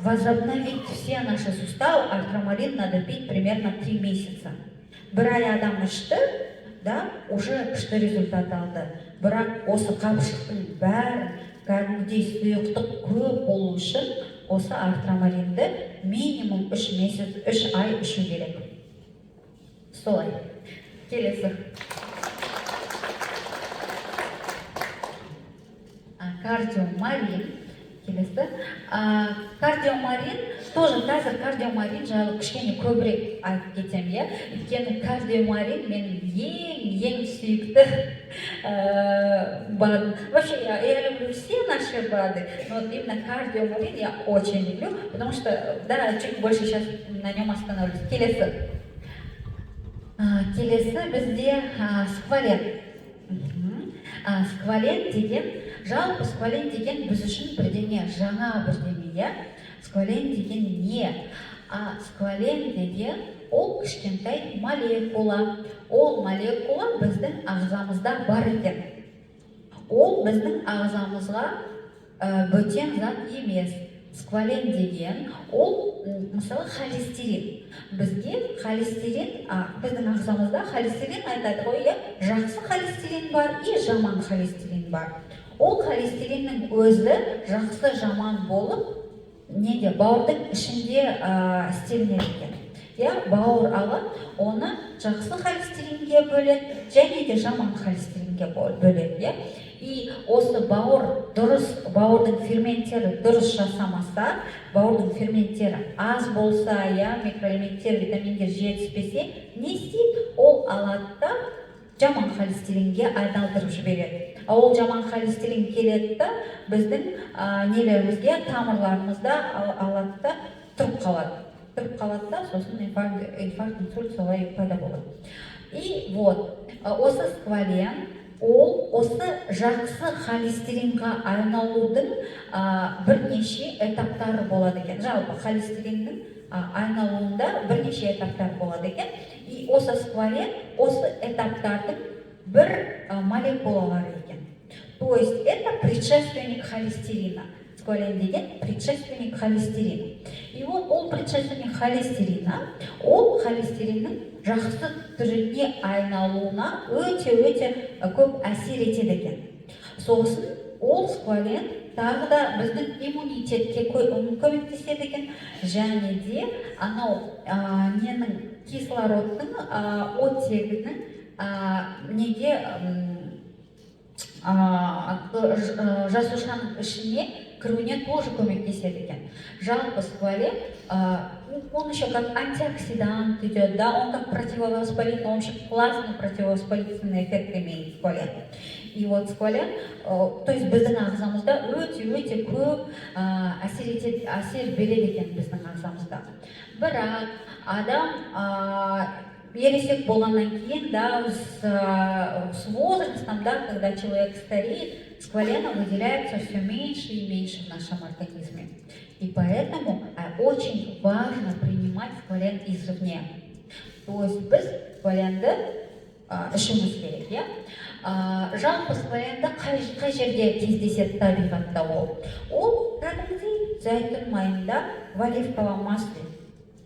возобновить все наши суставы, артромарин надо пить примерно 3 месяца. Бір ай адам ішті, да, уже күшті результат алды. Бірақ осы қапшықтың бәрін кәдімгідей сұйықтық көп болу үшін осы артромаринді минимум 3 ай ішу керек. Солай. Келесі. Кардиомарин. Келесі. Кардиомарин, тоже қазір кардиомарин жайлы кішкене көбірек айтып кетем, иә? Өйткені кардиомарин менің ең сүйікті БАДым. Вообще, я люблю все наши БАДы, но вот именно кардиомарин я очень люблю, потому что, да, чуть больше сейчас на нем остановлюсь. Келесі. Келесі бізде сквален. Сквален деген, жалпы сквален деген біз үшін бірдеңе, жаңа бірдеңе, иә? Сквален деген не? Сквален деген ол кішкентай молекула. Ол молекула біздің ағзамызда бар екен. Ол біздің ағзамызға бөтен зат емес. Сквален деген ол, мысалы, холестерин. Бізде холестерин, біздің ағзамызда холестерин айтады ғой, жақсы холестерин бар и жаман холестерин бар. Ол холестериннің өзі жақсы жаман болып, бауырдың ішінде істелінеді екен. иә, бауыр алады, оны жақсы холестеринге бөледі және де жаман холестеринге бөледі, иә. И осы бауырдың ферменттері дұрыс жасамаса, бауырдың ферменттері аз болса, иә, микроэлементтер, витаминдер жетіспесе, не істейді? Ол алады да жаман холестеринге айналдырып жібереді. Ол жаман холестерин келеді да біздің нелерімізге, тамырларымызда алады да тұрып қалады да, сосын инфаркт, инсульт солай пайда болады. И вот, осы сквален, ол осы жақсы холестеринға айналудың бірнеше этаптары болады екен. Жалпы холестериннің айналуында бірнеше этаптар болады екен. И осы сквален, осы этаптардың бір молекулалары екен. То есть это предшественник холестерина. Сквален деген предшественник холестерина. И вот ол предшественник холестерина, ол холестериннің жақсы түріне айналуына өте көп әсер етеді екен. Сосын ол сквален тағы да біздің иммунитетке көмектеседі екен, және де анау ненің кислородтың оттегінің неге жасушаның ішіне кіруіне тоже көмектеседі екен. Жалпы сквален, он еще как антиоксидант идет, да, он как противовоспалительный, он вообще классный противовоспалительный эффект имеет сквален. И вот сквален, то есть біздің ағзамызда өте көп әсер береді екен біздің ағзамызда. Бірақ адам ересек болғаннан кейін, да, с возрастом, да, когда человек стареет, сквалена выделяется все меньше и меньше в нашем организме. И поэтому очень важно принимать сквален извне. То есть біз скваленді ішіміз керек, иә. Жалпы скваленді қай жерде кездеседі табиғатта ол? Ол кәдімгідей зәйтүн майында, в оливковом масле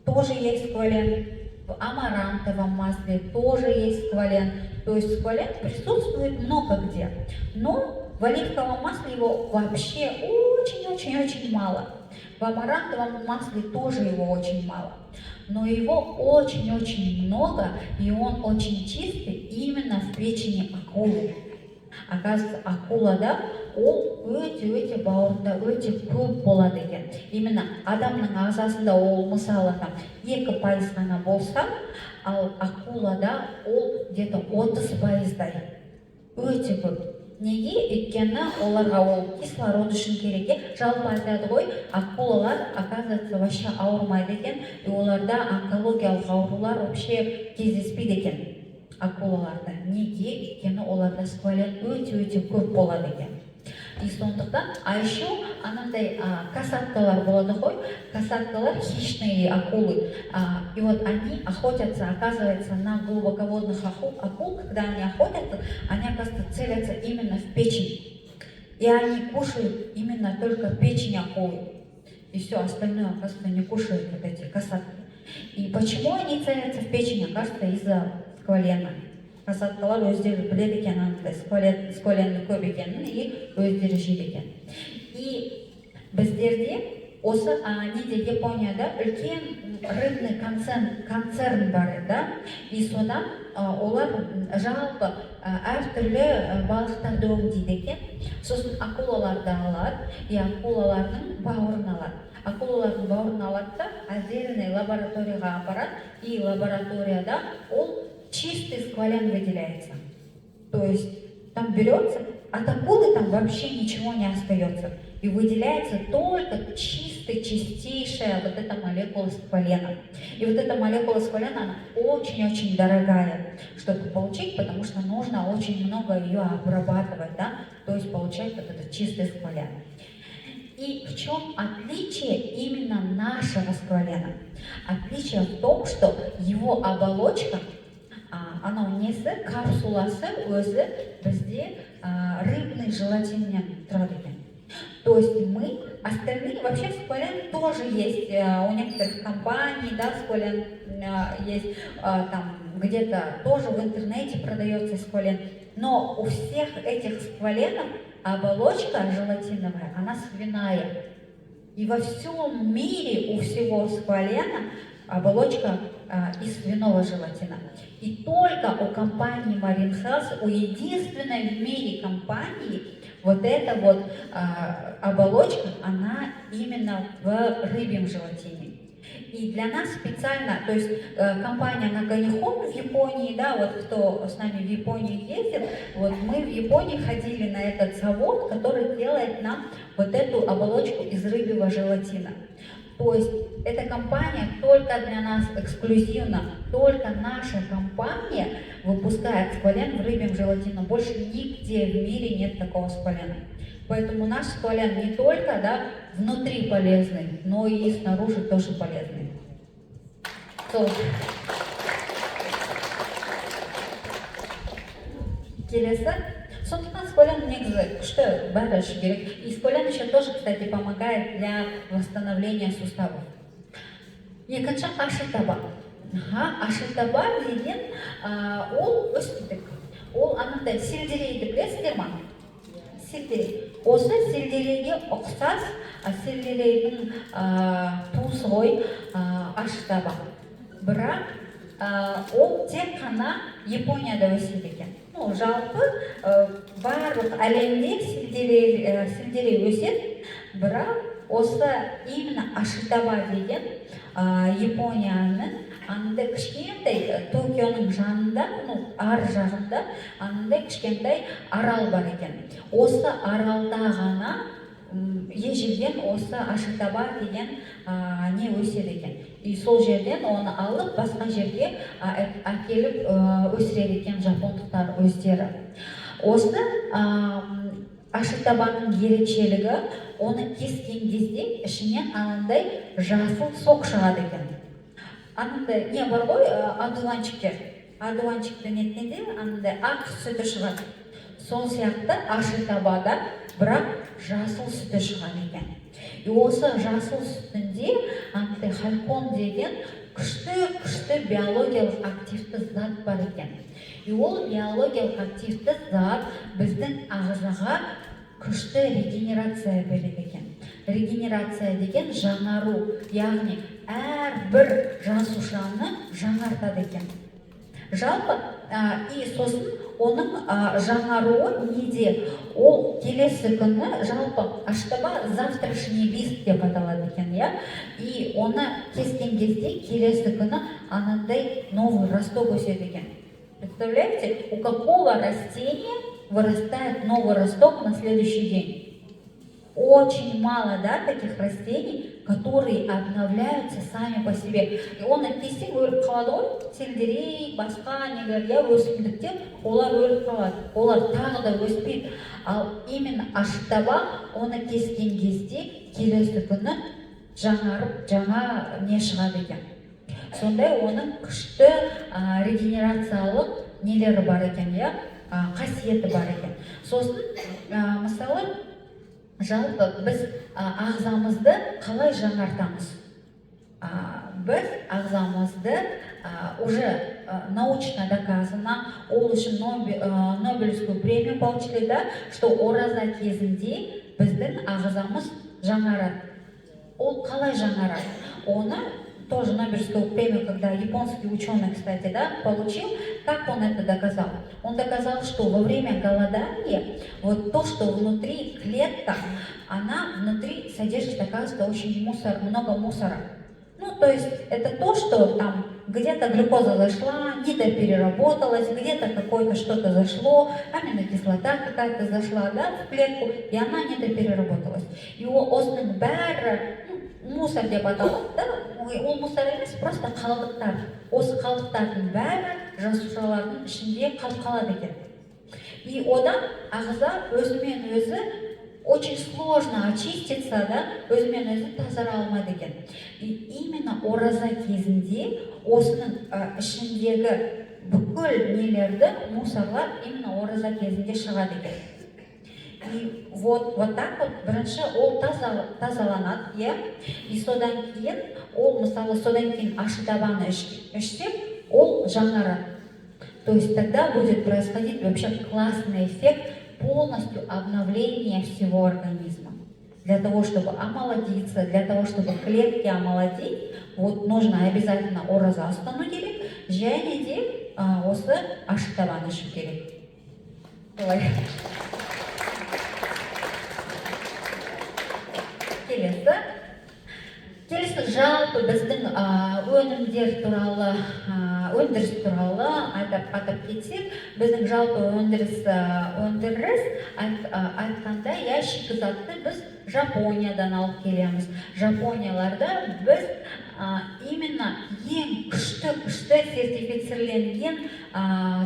тоже есть сквален. В амарантовом масле тоже есть сквален. То есть сквален присутствует много где. Но в оливковом масле его вообще очень мало. В амарантовом масле тоже его очень мало. Но его очень много, и он очень чистый именно в печени акулы. Оказывается, акулада ол өте бауырында өте көп болады екен. Именно адамның ағзасында ол мысалы 2% ғана болса, ал акулада ол где-то 30%-дай өте көп. Неге? Өйткені оларға ол кислород үшін керек. Жалпы айтады ғой, акулалар, оказывается, вообще ауырмайды екен, и оларда онкологиялық аурулар вообще кездеспейді екен акулаларда. Неге? Өйткені оларда сквален өте көп болады екен. И сондықтан, а еще анандай касаткалар болады ғой, касаткалар хищные акулы. И вот они охотятся, оказывается, на глубоководных акул, когда они охотятся, они, оказывается, целятся именно в печень. И они кушают именно только печень акулы. И все остальное, оказывается, не кушают вот эти касатки. И почему они целятся в печень? Оказывается, из-за сквалена. Касаткалар өздері біледі екен, анандай скваленнің көп екенін, и өздері жейді екен. И біздерде осы неде Японияда үлкен рыбный концерн бар, да, и содан олар жалпы әртүрлі балықтарды өңдейді екен. Сосын акулаларды алады, и акулалардың бауырын алады. Акулалардың бауырын алады да отдельный лабораторияға апарады, и лабораторияда ол чистый сквален выделяется. То есть там берется, от акулы там вообще ничего не остается. И выделяется только чистейшая вот эта молекула сквалена. И вот эта молекула сквалена, она очень дорогая, чтобы получить, потому что нужно очень много ее обрабатывать, да? То есть получать вот этот чистый сквален. И в чем отличие именно нашего сквалена? Отличие в том, что его оболочка, анау несі, капсуласы өзі бізде рыбный желатиннен тұрады екен. То есть мы, остальные, вообще сквален тоже есть, у некоторых компаний, да, сквален есть, там где-то тоже в интернете продается сквален, но у всех этих скваленов оболочка желатиновая, она свиная. И во всем мире у всего сквалена оболочка из свиного желатина. И только у компании Marine Health, у единственной в мире компании, вот эта вот оболочка, она именно в рыбьем желатине. И для нас специально, то есть компания Nagani-Home в Японии, да, вот кто с нами в Японию ездил, вот мы в Японии ходили на этот завод, который делает нам вот эту оболочку из рыбьего желатина. То есть эта компания только для нас эксклюзивно, только наша компания выпускает сквален в рыбьем желатине. Больше нигде в мире нет такого сквалена. Поэтому наш сквален не только, да, внутри полезный, но и снаружи тоже полезный. Келесі. Сондықтан сквален негізі күшті бәрі ішу керек. И сквален еще тоже, кстати, помогает для восстановления суставов. Екінші ашытаба. Ашытаба деген ол өсімдік. Ол анандай сельдерейді білесіздер ма? Сельдерей. Осы сельдерейге ұқсас сельдерейдің туысы ғой ашытаба. Бірақ ол тек қана Японияда өседі екен. Жалпы барлық әлемде сельдерей өседі, бірақ осы именно ашытаба деген Японияның анандай кішкентай Токионың жанында, ар жағында анандай кішкентай арал бар екен. Осы аралда ғана ежелден осы ашытаба деген не өседі екен. И сол жерден оны алып басқа жерге әкеліп өсіреді екен жапондықтар өздері. Осы ашытабаның ерекшелігі, оны кескен кезде ішінен анандай жасыл сок шығады екен. Анандай не бар ғой, одуванчиктер. Одуванчиктен еткенде анандай ақ сүті шығады. Сол сияқты ашытабада бірақ жасыл сүті шығады екен. И осы жасыл сүтінде андай халькон деген күшті биологиялық активті зат бар екен. И ол биологиялық активті зат біздің ағзаға күшті регенерация береді екен. Регенерация деген жаңару, яғни әрбір жасушаны жаңартады екен. Жалпы, и сосын оның жаңаруы неде? Ол келесі күні жалпы ашытаба завтрашний лист деп аталады екен, иә? И оны кескен кезде келесі күні анандай новый росток өседі екен. Представляете, у какого растения вырастает новый росток на следующий день? Очень мало, да, таких растений, которые обновляются сами по себе. И оны кесең өліп қалады ғой, сельдерей, басқа нелер, өсімдіктер, олар өліп қалады, олар тағы да өспейді. Ал именно ашытаба оны кескен кезде келесі күні жаңарып, жаңа не шығады екен. Сондай оның күшті регенерациялық нелері бар екен, қасиеті бар екен. Сосын, мысалы, жалпы біз ағзамызды қалай жаңартамыз? Біз ағзамызды уже научно доказано, ол үшін Нобелевскую премию получили, да, что ораза кезінде біздің ағзамыз жаңарады. Ол қалай жаңарады? Оны тоже Нобелевскую премию, когда японский ученый, кстати, да, получил, как он это доказал? Он доказал, что во время голодания вот то, что внутри клетка, она внутри содержит, оказывается, очень много мусора. То есть это то, что там где-то глюкоза зашла, недопереработалась, где-то какое-то что-то зашло, аминокислота какая-то зашла, да, в клетку, и она недопереработалась. Его осының бәрі мусор деп аталады, да, ол мусор емес, просто қалдықтар. Осы қалдықтардың бәрі жасушалардың ішінде қалып қалады екен. И одан ағза өзімен өзі очень сложно очиститься, да, өзімен өзі тазара алмайды екен. И именно ораза кезінде осының ішіндегі бүкіл нелерді, мусорлар именно ораза кезінде шығады екен. И вот так вот бірінші ол тазаланады, иә? И содан кейін ол, мысалы, содан кейін ашытабаны ішсек, ол жаңарады. То есть тогда будет происходить вообще классный эффект полностью обновления всего организма. Для того, чтобы омолодиться, для того, чтобы клетки омолодить, вот нужно обязательно ораза ұстану керек, және де осы ашық табан ішу керек. Солай. Келесі жалпы біздің өнімдер туралы, өндіріс туралы атап кетсек, біздің жалпы өндіріс айтқанда, шикізатты біз Жапониядан алып келеміз. Жапонияларда біз именно ең күшті сертифицирленген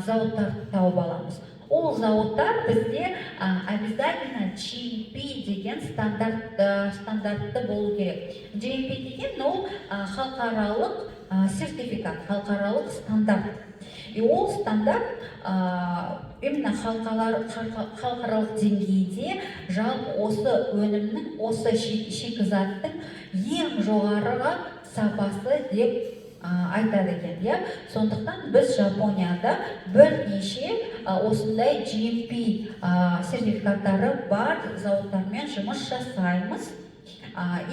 зауыттарды тауып аламыз. Ол зауыттар бізде обязательно GMP деген стандартты болу керек. GMP деген ол халықаралық сертификат, халықаралық стандарт. И ол стандарт именно халықаралық деңгейде жалпы осы өнімнің, осы шикізаттың ең жоғарғы сапасы деп айтады екен. Сондықтан біз Жапонияда бірнеше осындай GMP сертификаттары бар зауыттармен жұмыс жасаймыз.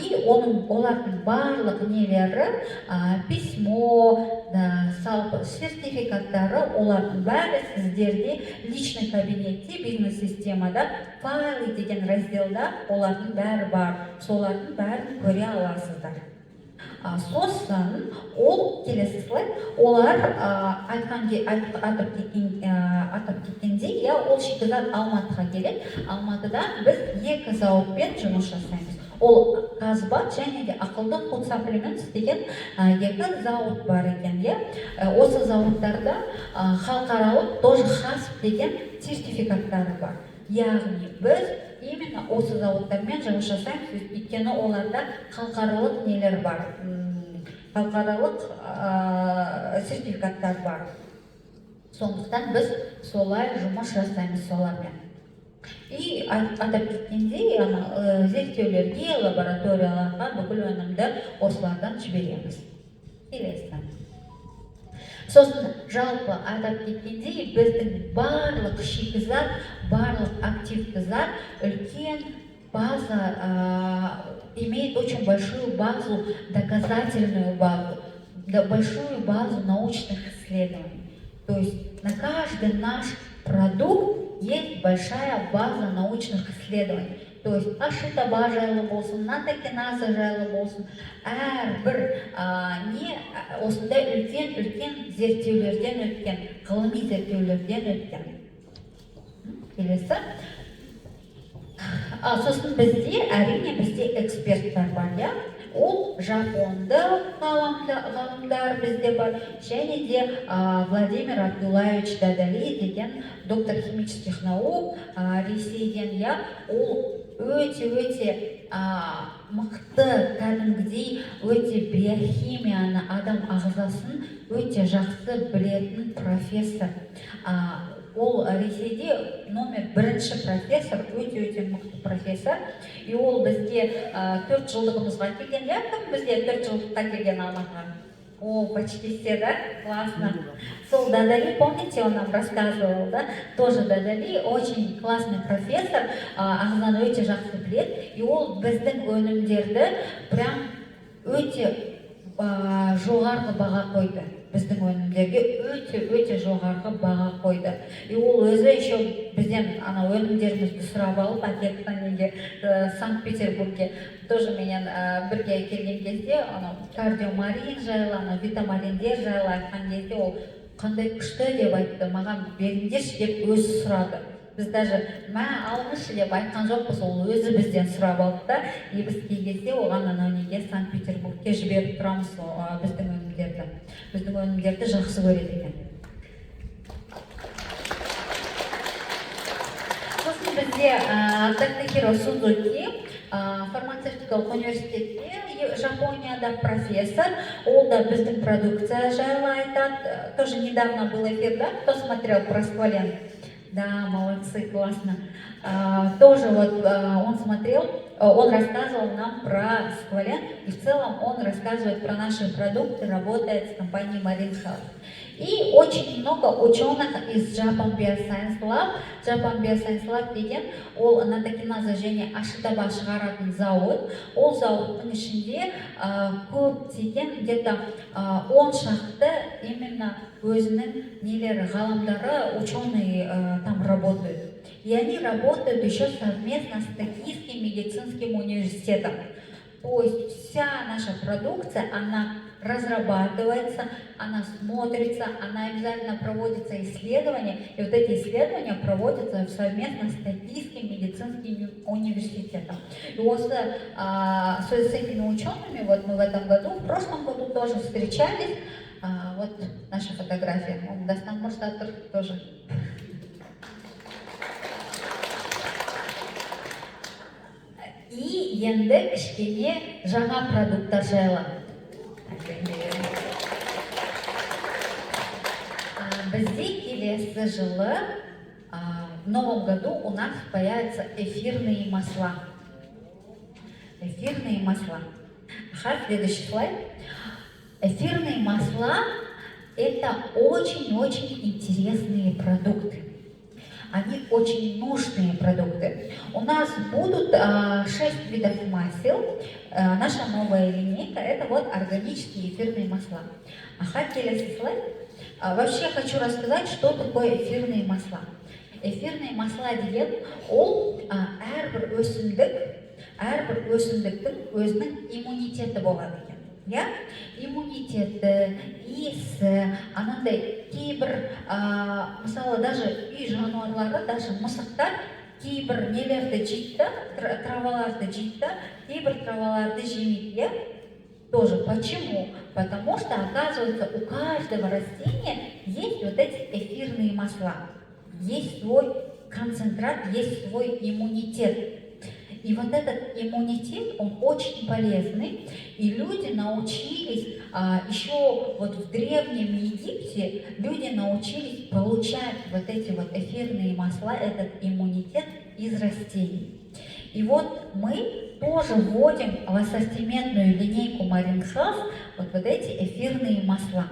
И олардың барлық нелері, письмо, сертификаттары, олардың бәрі сіздерде личный кабинетте, бизнес-системада, файлы деген разделда олардың бәрі бар. Солардың бәрін көре аласыздар. Сосын ол келесі слайд, олар атап кеткендей, ол шикізат Алматыға келеді. Алматыда біз екі зауытпен жұмыс жасаймыз. Ол Казбат және де ақылды фуд саплиментс деген екі зауыт бар екен. Осы зауыттарда халықаралық тоже хасп деген сертификаттары бар. Яғни біз именно осы зауыттармен жұмыс жасаймыз, өйткені оларда халықаралық нелер бар, халықаралық сертификаттар бар. Сондықтан біз солай жұмыс жасаймыз солармен. И атап кеткендей, зерттеулерге, лабораторияларға бүкіл өнімді осылардан жібереміз. Келесі. Сосын жалпы атап кеткендей, біздің барлық шикізат, барлық активті зат үлкен база, имеет очень большую базу, доказательную базу, большую базу научных исследований. То есть на каждый наш продукт есть большая база научных исследований. То есть ашитаба жайлы болсын, натакиназа жайлы болсын, әрбір не осындай үлкен зерттеулерден өткен, ғылыми зерттеулерден өткен. Келесі. Сосын әрине бізде эксперттар бар, ол жапонды ғалымдар бізде бар, және де Владимир Абдуллаевич Дадали деген доктор химических наук Ресейден, ол өте мықты, кәдімгідей өте биохимияны, адам ағзасын өте жақсы білетін профессор. Ол Ресейде номер 1 профессор, өте мықты профессор. И ол бізде 4 жылдығымызға келген, кім бізде 4 жылдыққа келген Алматыға? О, почти все, да? Классно. Сол Дадали, помните, он нам рассказывал, да? Тоже Дадали, очень классный профессор, ағзаны өте жақсы біледі. И ол біздің өнімдерді прям өте жоғарғы баға қойды. Біздің өнімдерге өте жоғарғы баға қойды. И ол өзі еще бізден өнімдерімізді сұрап алып, әкетті Санкт-Петербургке. Тоже менен бірге келген кезде кардиомарин жайлы, витаминдер жайлы айтқан кезде ол қандай күшті деп айтты, маған беріңдерші деп өзі сұрады. Біз даже алыңызшы деп айтқан жоқпыз, ол өзі бізден сұрап алды да, и біз кей кезде оған Санкт-Петербургке жіберіп тұрамыз біздің өнімдерді. Біздің өнімдерді жақсы көреді екен. Сосын бізде Тахихиро Судзуки фармацевтикалық университетте, Жапонияда профессор, ол да біздің продукция жайлы айтады. Тоже недавно был эфир, да? Кто смотрел про Сквален? Да, молодцы, классно. тоже вот он смотрел, он рассказывал нам про Сквален, и в целом он рассказывает про наши продукты, работает с компанией Marine Health. И очень много ученых из Japan Bioscience Lab деген ол Натакиназа және Ашитаба шығаратын зауыт. Ол зауыттың ішінде көптеген где-то 10 шақты именно өзінің нелері, ғалымдары, ученые там работают. И они работают еще совместно с Токийским медицинским университетом. То есть вся наша продукция, она разрабатывается, она смотрится, она обязательно проводится исследования, и вот эти исследования проводятся совместно с Токийским медицинским университетом. И вот с этими учеными вот мы в этом году, в прошлом году тоже встречались. Вот наша фотография, Дастан Мурсатор тоже. И енді кішкене жаңа продукттар жайлы. Бізде келесі жылы, в новом году у нас появятся эфирные масла. Эфирные масла. Следующий слайд. Эфирные масла – это очень-очень интересные продукты. Они очень нужные продукты. У нас будут 6 видов масел. Наша новая линейка – это вот органические эфирные масла. Келесі слайд. Вообще хочу рассказать, что такое эфирные масла. Эфирные масла деген ол әрбір өсімдіктің өзінің иммунитеті болады екен. Иммунитеті, иісі, анандай кейбір, мысалы, даже үй жануарлары, даже мысықтар кейбір нелерді жейді, траваларды жейді, кейбір траваларды жемейді. Тоже почему? Потому что, оказывается, у каждого растения есть вот эти эфирные масла. Есть свой концентрат, есть свой иммунитет. И вот этот иммунитет, он очень полезный. И люди научились, еще вот в Древнем Египте, люди научились получать вот эти вот эфирные масла, этот иммунитет из растений. И вот мы тоже вводим в ассортиментную линейку Marine Health вот эти эфирные масла.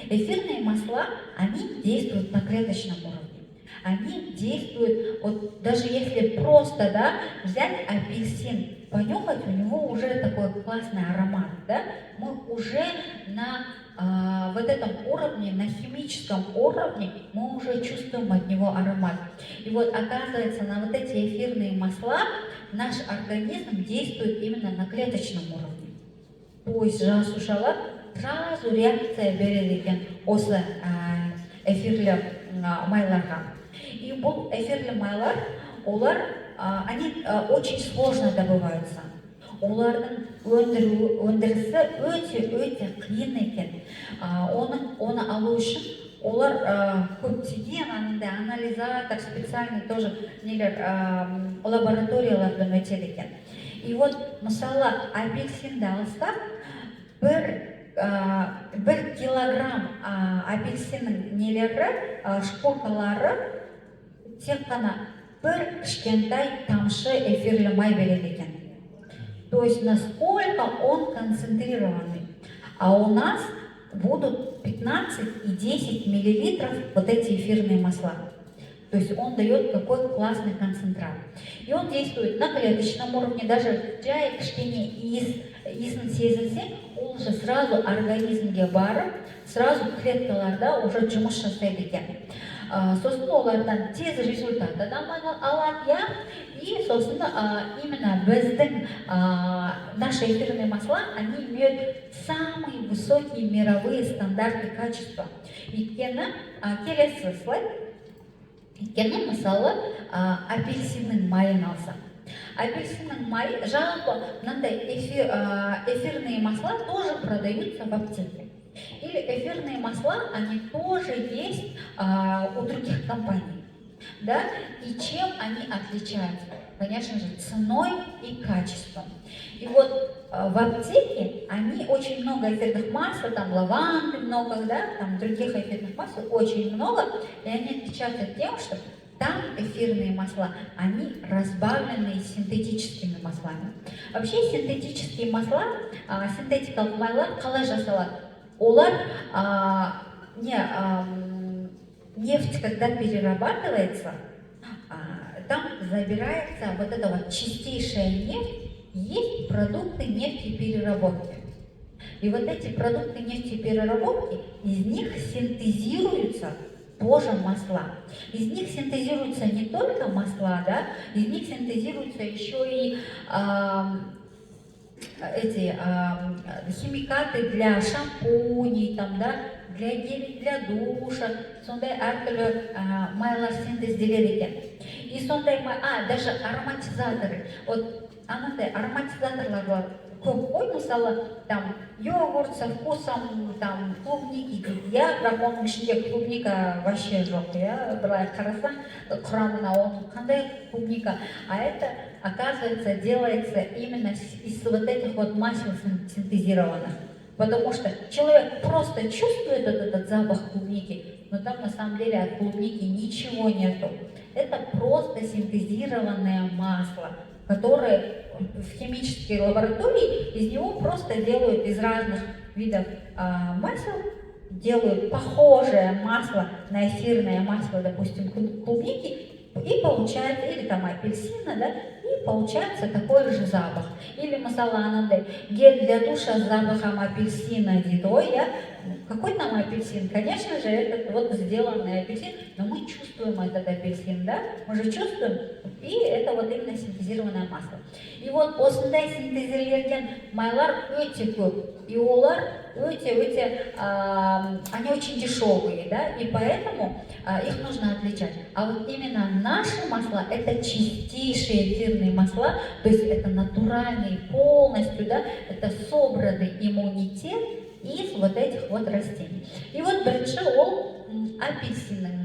Эфирные масла, они действуют на клеточном уровне. Они действуют, вот даже если просто, да, взять апельсин, понюхать, у него уже такой классный аромат, да, мы уже на вот этом уровне, на химическом уровне, мы уже чувствуем от него аромат. И вот оказывается, на вот эти эфирные масла наш организм действует именно на клеточном уровне. То есть жасушалар сразу реакция береді екен осы эфирлі майларға. И бұл эфирлі майлар, они очень сложно добываются. Олардың өндірісі өте қиын екен. Оны алу үшін олар көптеген анализатор, специальный тоже лабораториялардан өтеді екен. И вот, мысалы, апельсинді алсақ, бір килограмм апельсиннің шкуркалары тек қана бір кішкентай тамшы эфирлі май береді екен. То есть насколько он концентрированный. А у нас будут 15 и 10 миллилитров вот эти эфирные масла. То есть он дает какой классный концентрат. И он действует на клеточном уровне, даже жай кішкене иісін сезілсе, ол уже сразу организмге барып, сразу клеткаларда уже жұмыс жасайды екен. Сосын олардан тез результат адам алады, и сосын именно біздің наши эфирные масла, они имеют самые высокие мировые стандарты качества. Келесі слайд. Өйткені, мысалы, апельсиннің майын алсақ. Апельсиннің майы, жалпы, мынандай эфирные масла тоже продаются в аптеке. Или эфирные масла, они тоже есть у других компаний. Да? И чем они отличаются? Конечно же, ценой и качеством. И вот в аптеке они очень много эфирных масел, там лаванды много, да, там других эфирных масел очень много, и они отличаются тем, что там эфирные масла, они разбавлены синтетическими маслами. Вообще синтетические масла, синтетикалық майлар қалай жасалады? Олар нефть, когда перерабатывается, там забирается вот эта вот чистейшая нефть, есть продукты нефтепереработки. И вот эти продукты нефтепереработки, из них синтезируются тоже масла. Из них синтезируются не только масла, да, из них синтезируются еще и эти химикаты для шампуней, там, да, для гелей для душа, сондай әртүрлі майлар синтезделеді екен. И сондай даже ароматизаторы. Вот анандай ароматизаторлар бар. Көп қой, мысалы, там йогурт со вкусом там клубники дейді, иә, бірақ оның ішінде клубника вообще жоқ, иә, былай қарасаң құрамына оның қандай клубника, а это, оказывается, делается именно из вот этих вот масел синтезированных. Потому что человек просто чувствует этот запах клубники, но там на самом деле от клубники ничего нету. Это просто синтезированное масло, которое в химической лаборатории из него просто делают из разных видов масел, делают похожее масло на эфирное масло, допустим, клубники, и получается, или там апельсина, да, и получается такой же запах. Или масала анандай, гель для душа с запахом апельсина, дейді, ой, я, какой там апельсин? Конечно же, это вот сделанный апельсин, но мы чувствуем этот апельсин, да, мы же чувствуем, и это вот именно синтезированное масло. И вот осындай синтезирленген майлар өте көп, и олар өте, они очень дешевые, да, и поэтому их нужно отличать. А вот именно наши масла, это чистейшие эфирные масла, то есть это натуральные полностью, да, это собранный иммунитет из вот этих вот растений. И вот бірінші ол апельсиннің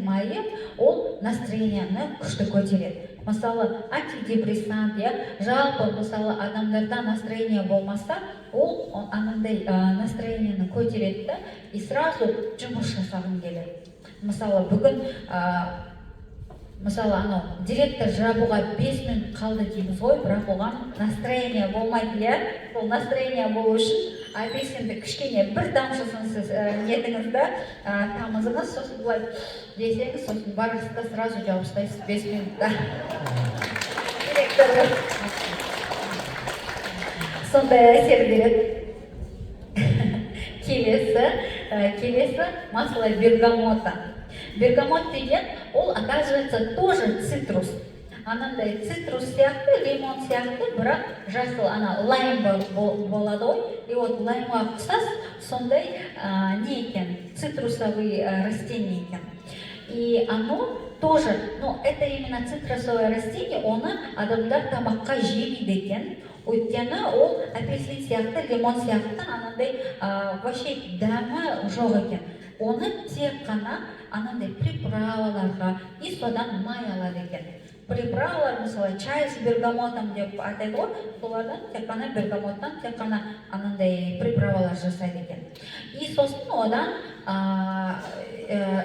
майы, ол настроениені күшті көтереді. Мысалы, антидепрессант, иә, жалпы, мысалы, адамдарда настроение болмаса, ол анандай настроениені көтереді, да, и сразу жұмыс жасағың келеді. Мысалы, бүгін мысалы, анау директор жабуға 5 минут қалды дейміз ғой, бірақ оған настроение болмайды, иә, ол настроение болу үшін апельсинді кішкене бір тамшысын сіз нетіңіз да, тамызыңыз, сосын былай десеңіз, сосын барыңыз да сразу жауып тастайсыз 5 минутта. Директорға сондай әсер береді. Келесі масло бергамота. Бергамот деген, ол, оказывается, тоже цитрус. Анандай цитрус сияқты, лимон сияқты, бірақ жасыл, лайм болады ғой. И вот лаймға ұқсас, сондай не екен, цитрусовый растение екен. И оно тоже, это именно цитрусовое растение, оны адамдар тамаққа жемейді екен. Өйткені ол апельсин сияқты, лимон сияқты, анандай вообще дәмі жоқ екен. Оны тек қана анандай приправаларға и содан май алады екен. Приправалар, мысалы, чай с бергамотом деп айтады ғой, солардан тек қана бергамоттан тек қана анандай приправалар жасайды екен. И сосын одан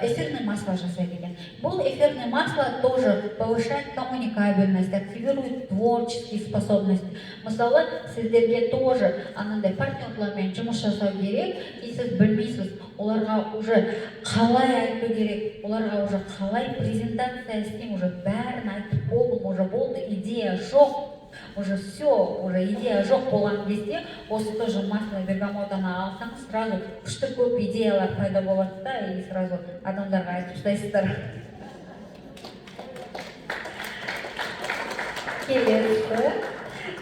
эфирное масло жасайды екен. Бұл эфирное масло тоже повышает коммуникабельность, активирует творческие способности. Мысалы, сіздерге тоже анандай партнерлармен жұмыс жасау керек, и сіз білмейсіз, оларға уже қалай айту керек, оларға уже қалай презентация істеймін, уже бәрін айтып болдым, уже болды, идея жоқ. Уже все, уже идея жоқ болған кезде, осы тоже масло бергамотаны алсаңыз, сразу күшті көп идеялар пайда болады да, и сразу адамдарға айтып тастайсыздар.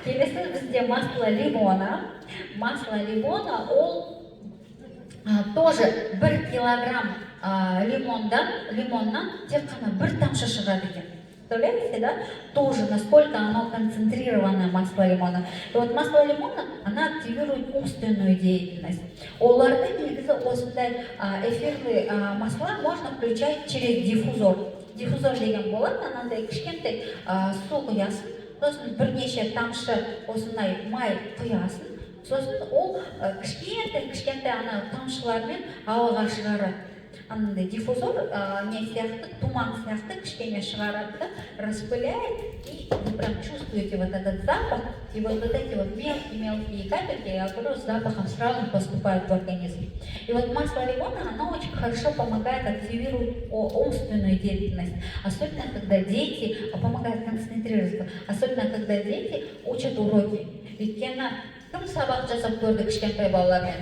Келесі бізде масло лимона. Масло лимона, ол тоже 1 килограмм лимоннан тек қана 1 тамшы шығады екен. Представляете, да? Тоже насколько оно концентрированное масло лимона. И вот масло лимона, она активирует умственную деятельность. Оларды негізі осындай эфирные масла можно включать через диффузор. Диффузор деген болады, анандай кішкентай су құясын, сосын бірнеше тамшы осындай май құясын, сосын ол кішкентай ана тамшылармен ауаға шығарады. анандай диффузор не сияқты, туман сияқты кішкене шығарады да, распыляет, и вы прям чувствуете вот этот запах, и вот эти вот мелкие капельки, я говорю, с запахом сразу поступают в организм. И вот масло лимона, оно очень хорошо помогает активировать умственную деятельность, особенно когда дети, помогает концентрироваться, особенно когда дети учат уроки. Өйткені кім сабақ жасап көрді кішкентай балалармен?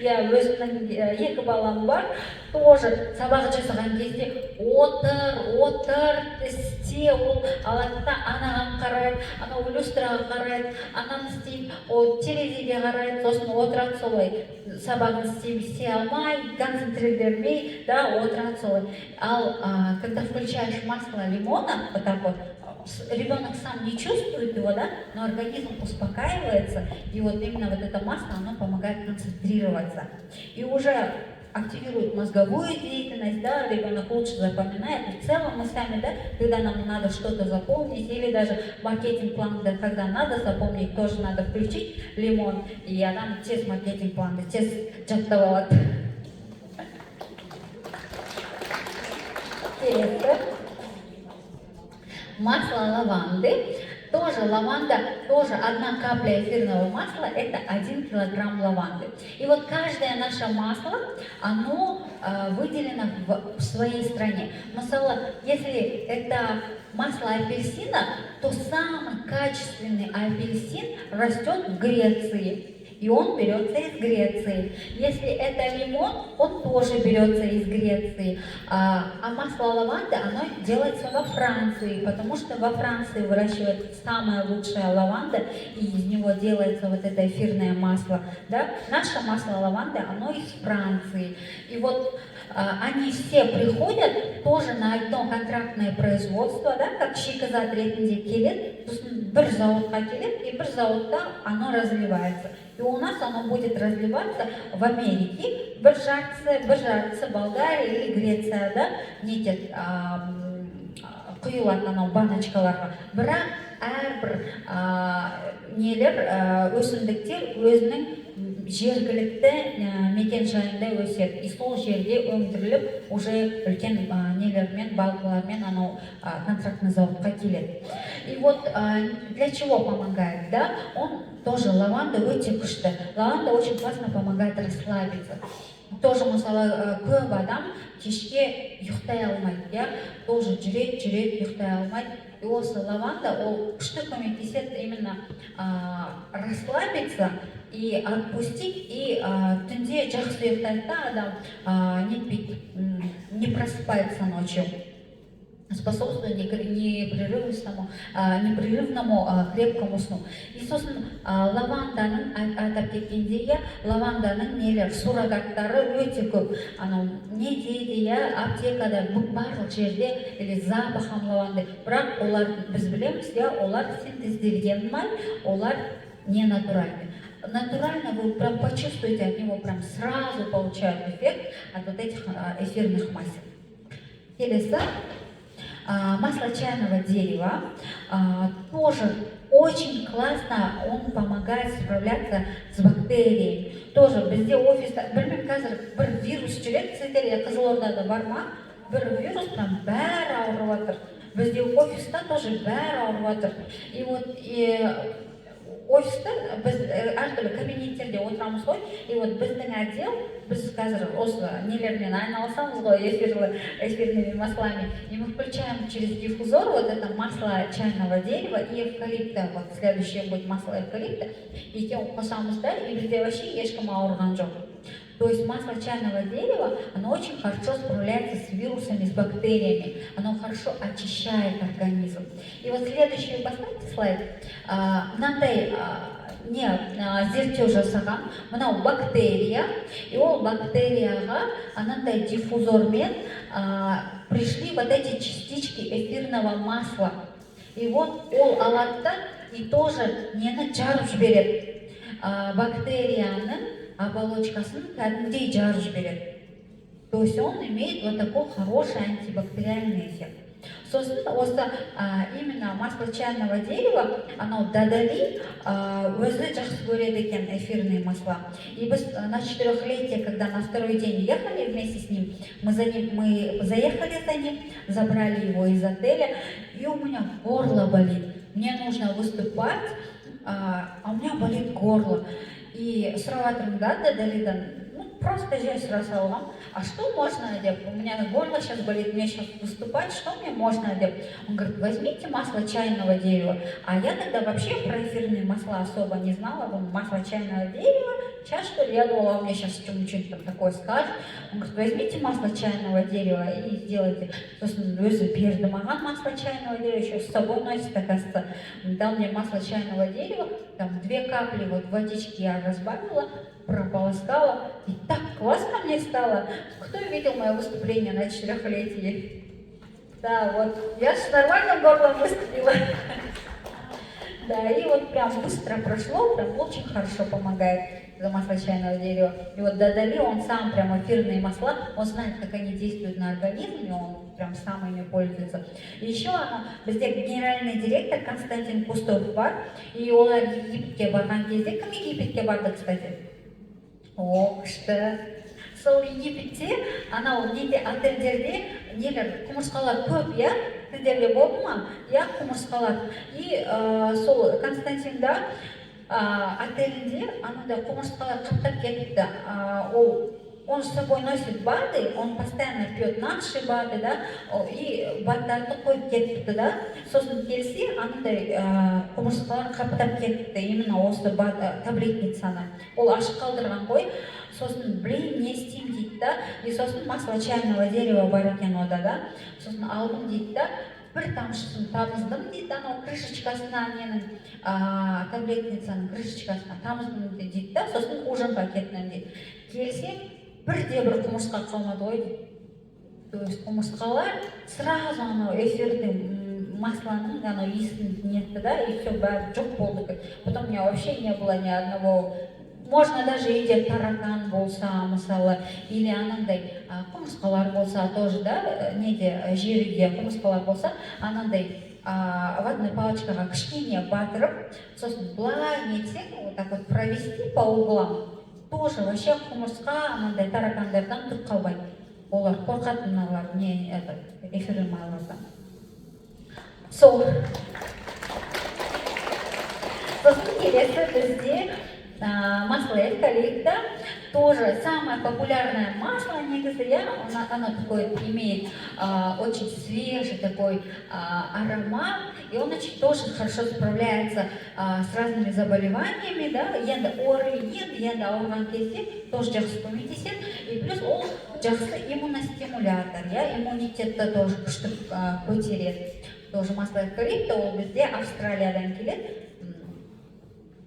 Я өзімнің екі балам бар, тоже сабақ жасаған кезде отыр, істе, ол алады да анаған қарайды, анау люстраға қарайды, ананы істейді, ол терезеге қарайды, сосын отырады солай, сабағын істей алмай, концентрировать, да, отырады солай. Когда включаешь масло лимона, вот так вот, ребенок сам не чувствует его, да, но организм успокаивается, и вот именно вот это масло, оно помогает концентрироваться. И уже активирует мозговую деятельность, да, ребенок лучше запоминает. И в целом мы сами, да, когда нам надо что-то запомнить, или даже маркетинг-план, да, когда надо запомнить, тоже надо включить лимон, и адам тез маркетинг-планды, тез жаттап алады. Масло лаванды. Тоже лаванда, тоже 1 капля эфирного масла, это 1 килограмм лаванды. И вот каждое наше масло, оно выделено в своей стране. Масала, если это масло апельсина, то самый качественный апельсин растет в Греции. И он берется из Греции. Если это лимон, он тоже берется из Греции. А масло лаванды, оно делается во Франции, потому что во Франции выращивают самая лучшая лаванда, и из него делается вот это эфирное масло. Да? Наше масло лаванды, оно из Франции. И вот они все приходят тоже на одно контрактное производство, да, как шикізат ретінде келеді, бір зауытқа келеді, и бір зауытта оно разливается. И у нас оно будет разливаться в Америке, бір жартысы Болгария или Греция, да, нетет құйылатын анау баночкаларға. Бірақ әрбір өсімдіктер өзінің жергілікті мекен жайында өседі. И сол жерде өндіріліп, уже үлкен нелермен, балкалармен анау контрактный заводқа келеді. И вот для чего помогает, да? Он тоже, лаванда өте күшті. Лаванда очень классно помогает расслабиться. Тоже, мысалы, көп адам кешке ұйықтай алмайды, я тоже жүреді, ұйықтай алмайды. И осы лаванда, ол күшті көмектеседі именно расслабиться и отпустить, и түнде жақсы ұйықтайды да адам, не просыпается ночью. Способствует непрерывному крепкому сну. И, собственно, лаванданың, айтап кеткенде, лаванданың нелер, суррогаттары өте көп. Не дейді, аптекада, барлық жерде, или запахом лаванды. Бірақ олар, біз білеміз, олар синтезделген май, олар не натуральны. Натурально вы прям почувствуете от него, прям сразу получают эффект от вот этих эфирных масел. Келесі, масло чайного дерева тоже очень классно, он помогает справляться с бактериями. Тоже бізде офиста, білмеймін, қазір бір вирус жүреді, сіздерде Қызылордада бар ма? Бір вирус, прям бәрі ауырып жатыр. Бізде офиста тоже бәрі ауырып жатыр. И вот офиста біз әртүрлі кабинеттерде отырамыз ғой, и вот біздің отдел, біз қазір осы нелермен айналысамыз ғой, эфирными маслами, и мы включаем через диффузор вот это масло чайного дерева и эвкалипта, вот следующее будет масло эвкалипта, и қосамыз да, и бізде вообще ешкім ауырған жоқ. То есть масло чайного дерева, оно очень хорошо справляется с вирусами, с бактериями, оно хорошо очищает организм. И вот следующий, поставьте слайд, мынандай зерттеу жасаған, мынау бактерия, и ол бактерияға анандай диффузормен пришли вот эти частички эфирного масла. И вот ол алады и тоже нені жарып жібереді, бактерияның оболочкасын кәдімгідей жарып жібереді. То есть он имеет вот такой хороший антибактериальный эффект. Сосын осы именно масло чайного дерева, анау дадали өзі жақсы көреді екен эфирные масла. И біз на 4-летие, когда на второй день ехали вместе с ним, мы заехали за ним, забрали его из отеля, и у меня горло болит. Мне нужно выступать, а у меня болит горло. И сұраватырмын да дадалидан, просто жай сұраса алғам, а что можно деп? У меня горло сейчас болит, мне сейчас выступать, что мне можно деп? Он говорит, возьмите масло чайного дерева. А я тогда вообще про эфирные масла особо не знала, думаю, масло чайного дерева, сейчас что ли? Я думала, он мне сейчас что-нибудь там такое скажет. Он говорит, возьмите масло чайного дерева и сделайте. Сосын өзі берді маған масло чайного дерева, еще с собой носит, оказывается. Дал мне масло чайного дерева, там 2 капли вот водички я разбавила, прополоскала, и так классно мне стало. Кто видел мое выступление на 4-летие? Да, вот, я с нормальным горлом выступила. Да, и вот прям быстро прошло, прям очень хорошо помогает за масло чайного дерева. И вот Дадали, он сам прям эфирные масла, он знает, как они действуют на организм, и он прям сам ими пользуется. И еще бізде генеральный директор Константин Кустов бар, и олар Египетке барған кезде, кім Египетке барды, кстати? О, күшті. Сол Египетте, анау неде отельдерде нелер құмырсқалар көп, иә? Сіздерде болды ма? Иә, құмырсқалар. И сол Константинда отелінде анандай құмырсқалар қаптап кетіпті. Он с собой носит БАДы, он постоянно пьет наши БАДы, да, и БАДтарды қойып кетіпті, да. Сосын келсе, анандай құмырсқалар қаптап кетіпті, именно осы БАД таблетницаны. Ол ашық қалдырған ғой. Сосын блин, не істеймін дейді да. И сосын масло чайного дерева бар екен ода, да. Сосын алдым дейді да. Бір тамшысын тамыздым дейді, анау крышечкасына ненің таблетницаның крышечкасына тамыздым дейді да. Сосын ужинға кеттім дейді. Келсем, бірде-бір құмырсқа қалмады ғой дейді. То есть құмырсқалар сразу анау эфирный масланың анау иісін нетті да, и все, бәрі жоқ болды. Потом у меня вообще не было ни одного. Можно даже үйде таракан болса, мысалы, или анандай құмырсқалар болса тоже, да, неде жер үйде құмырсқалар болса, анандай ватный палочкаға кішкене батырып, сосын былай нетсең, вот так вот провести по углам, тоже вообще құмырсқа анандай таракандардан түк қалмайды. Олар қорқатын мыналар не эфирный майлардан. Сол. Сосын келесі бізде масло эвкалипта, тоже самое популярное масло, негізі, оно такое имеет очень свежий такой аромат, и он очень тоже хорошо справляется с разными заболеваниями, да, енді орыйын, енді ауырған кезде тоже жақсы көмектеседі, и плюс ол жақсы иммуностимулятор, я иммунитетті тоже күшті көтереді. Тоже масло эвкалипта, ол бізде Австралиядан келеді.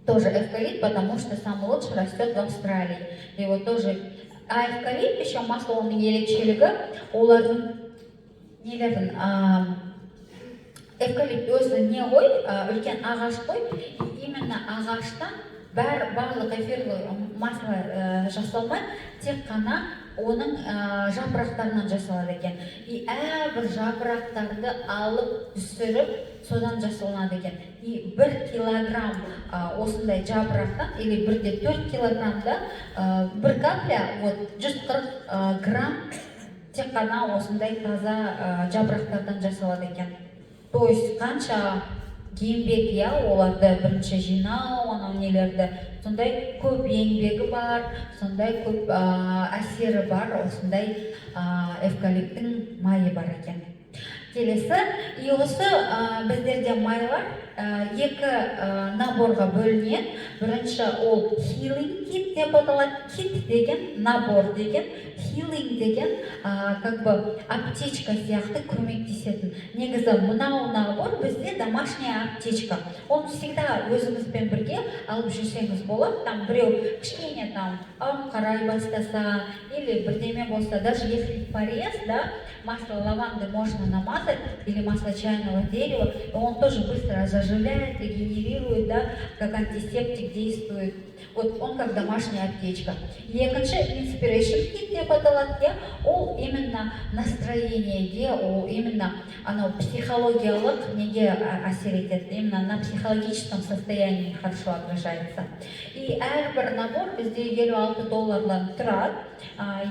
Тоже эвкалипт, потому что сам лучше растет в Австралии. И вот тоже, эвкалипт еще масло оның ерекшелігі, олардың нелердің эвкалипт өзі не ғой, үлкен ағаш қой, именно ағаштан барлық эфирлі масло жасалмай, тек қана оның жапырақтарынан жасалады екен. И әрбір жапырақтарды алып түсіріп, содан жасалынады екен. И 1 килограмм осындай жапырақтан, или 1,4 килограммда 1 капля, вот 140 грамм тек қана осындай таза жапырақтардан жасалады екен. То есть қанша еңбек, я, оларды бірінші жинау, анау нелерді, сондай көп еңбегі бар, сондай көп әсері бар, осындай эвкалиптің майы бар екен. Келесі, и осы біздерде майлар екі наборға бөлінеді. Бірінші ол healing kit деп аталады. Kit деген набор деген, healing деген как бы аптечка сияқты көмектесетін. Негізі мынау набор бізде домашняя аптечка. Он всегда өзіңізбен бірге алып жүрсеңіз болады. Там біреу кішкене там ауырып қарай бастаса или бірдеме болса, даже если порез, да, масло лаванды можно намазать или масло чайного дерева, он тоже быстро заживляет, регенерирует, да, как антисептик действует. Вот он как домашняя аптечка. Екінші inspiration kit деп аталады, иә, ол именно настроениеге, ол именно анау психологиялық неге әсер етеді, именно на психологическом состоянии хорошо отражается. И әрбір набор бізде $56 тұрады.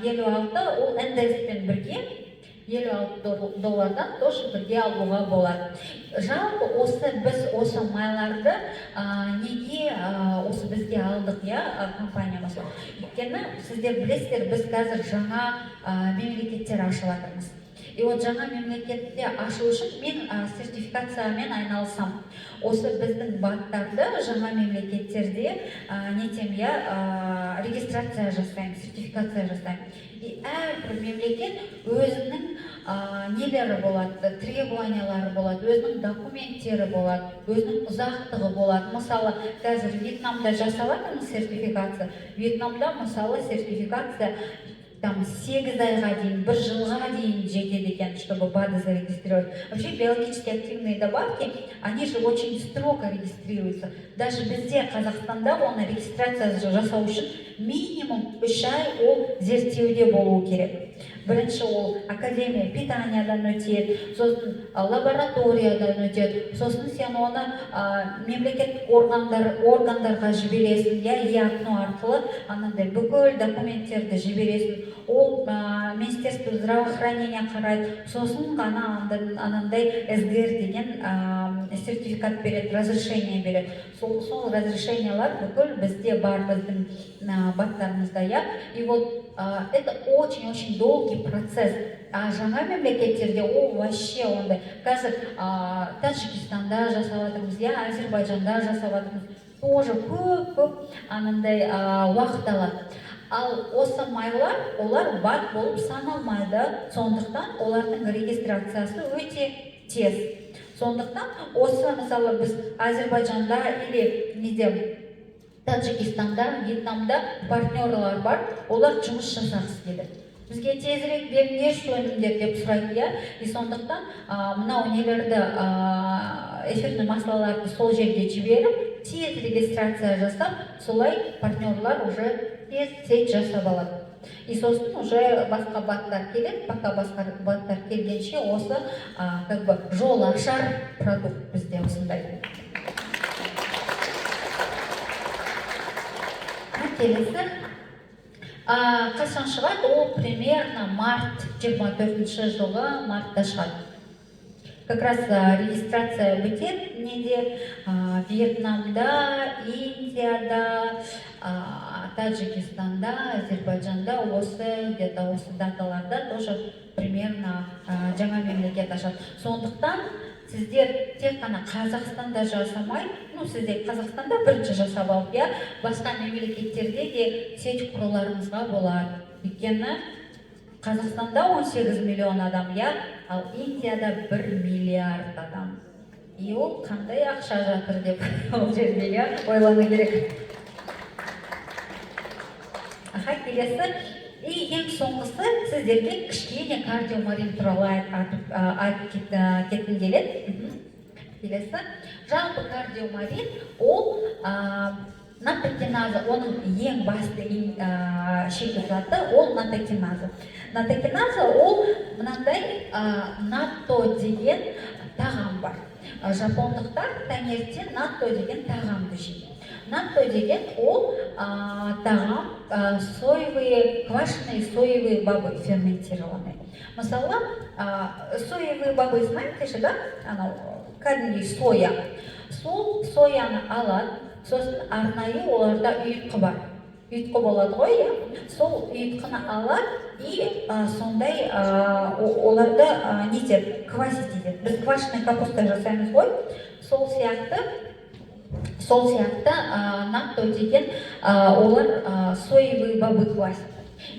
56 ол НДС-пен бірге $56 тоже бірге алуға болады. Жалпы біз осы майларды неге осы бізге алдық, иә, компаниямыз? Өйткені сіздер білесіздер, біз қазір жаңа мемлекеттер ашып жатырмыз. И вот жаңа мемлекетте ашу үшін мен сертификациямен айналысам. Осы біздің баттарды жаңа мемлекеттерде нетем, я регистрация жасаймын, сертификация жасаймын. И әрбір мемлекет өзінің нелері болады, требованиялары болады, өзінің документтері болады, өзінің ұзақтығы болады. Мысалы, қазір Вьетнамда жасап жатырмыз сертификация. Вьетнамда мысалы сертификация там 8 айға дейін, 1 жылға дейін жетеді екен, чтобы БАДы зарегистрировать. Вообще биологически активные добавки, они же очень строго регистрируются. Даже бізде Қазақстанда оны регистрация жасау үшін минимум 3 ай ол зерттеуде болуы керек. Бірінші ол академия питаниядан өтеді, сосын лабораториядан өтеді, сосын сен оны мемлекеттік органдарға жібересің, ЕАКНО арқылы анандай бүкіл документтерді жібересің. Ол Министерство здравоохранения қарайды, сосын ғана анандай СГР деген сертификат береді, разрешение береді. Сол разрешениялар бүкіл бізде бар, біздің баттарымызда, я. И вот это очень-очень долгий процесс. А жаңа мемлекеттерде ол вообще ондай. Қазір Таджикистанда жасап жатырмыз, я, Азербайжанда жасап жатырмыз. Тоже көп анандай уақыт алады. Ал осы майлар, олар бат болып саналмайды, сондықтан олардың регистрациясы өте тез. Сондықтан осы мысалы біз Азербайжанда или неде Таджикистанда, Вьетнамда партнерлар бар, олар жұмыс жасағысы келеді. Бізге тезірек беріңдерші өнімдер деп сұрайды, и сондықтан мынау нелерді эфирный маслаларды сол жерге жіберіп, тез регистрация жасап, солай партнерлар уже тез жасап алады. И сосын уже басқа баттар келеді, пока басқа баттар келгенше осы как бы жол ашар продукт бізде осындай. Келесі қашан шығады? Ол примерно март 24 жылғы мартта шығады. Как раз регистрация бітеді неде Вьетнамда, Индияда, Таджикистанда, Азербайджанда, осы где-то осы даталарда тоже примерно жаңа мемлекет ашады. Сондықтан сіздер тек қана Қазақстанда жасамай, сіздер Қазақстанда бірінші жасап алып, басқа мемлекеттерде де сеть құруларыңызға болады. Өйткені Қазақстанда 18 миллион адам, ал Индияда 1 миллиард адам. И ол қандай ақша жатыр деп ол жерде ойлану керек. Келесі, и ең соңғысы сіздерге кішкене кардиомарин туралы айтып кеткім келеді. Келесі, жалпы кардиомарин ол натокиназа, оның ең басты шикізаты ол натокиназа. Натокиназа ол мынандай натто деген тағам бар. Жапондықтар таңертең натто деген тағамды жейді. Натто деген ол тағам квашеные соевые бобы ферментированные. Мысалы, соевые бобы знаете, да? Кәдімгі соя. Сол сояны алады, сосын арнайы оларда ұйытқы бар. Ұйытқы болады ғой, сол ұйытқыны алады и сондай оларда нетер, квасить етеді. Біз квашеный капуста жасаймыз ғой, сол сияқты натто деген олар соевые бобы квасит.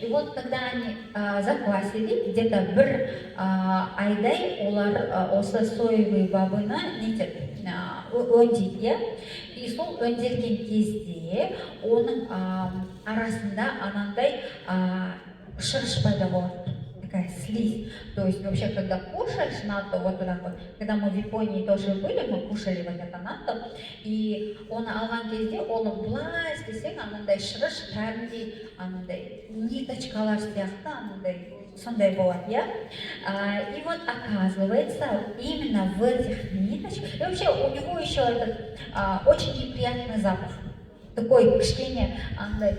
И вот когда они заквасили, где-то бір айдай олар осы соевый бабыны өңдейді, и сол өңделген кезде оның арасында анандай шырыш пайда болады, такая слизь. То есть вообще, когда кушаешь натто, вот так вот, когда мы в Японии тоже были, мы кушали вот это натто, и оны алған кезде оны былай істесең анандай шырыш кәдімгідей анандай ниточкалар сияқты анандай сондай болады, я. И вот оказывается, именно в этих ниточках, и вообще у него еще этот очень неприятный запах, такой кішкене андай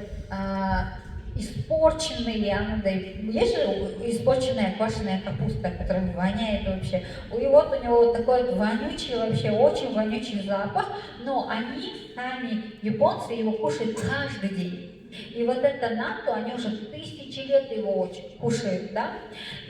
испорченный, андай, есть же испорченная квашеная капуста, которая воняет вообще. И вот у него такой вонючий, вообще очень вонючий запах, но они, сами японцы, его кушают каждый день. И вот это натто, они уже тысячи лет его очень кушают, да.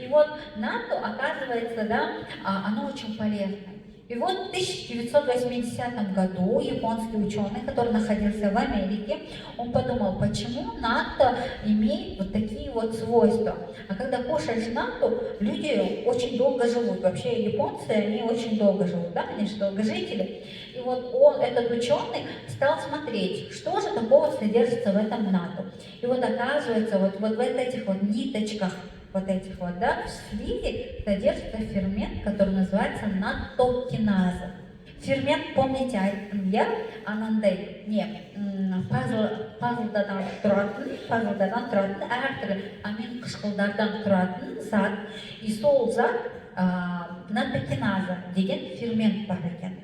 И вот натто, оказывается, да, оно очень полезное. И вот в 1980 году японский ученый, который находился в Америке, он подумал, почему натто имеет вот такие вот свойства. А когда кушаешь натто, люди очень долго живут. Вообще японцы, они очень долго живут, да, они же долгожители. И вот этот ученый стал смотреть, что же такого содержится в этом натто. И вот оказывается, вот в этих вот ниточках, вот этих вот, да, в слизи содержится фермент, который называется наттокиназа. Фермент, помните, я анандай не пазлдан тұратын әртүрлі амин қышқылдардан тұратын зат, и сол зат наттокиназа деген фермент бар екен.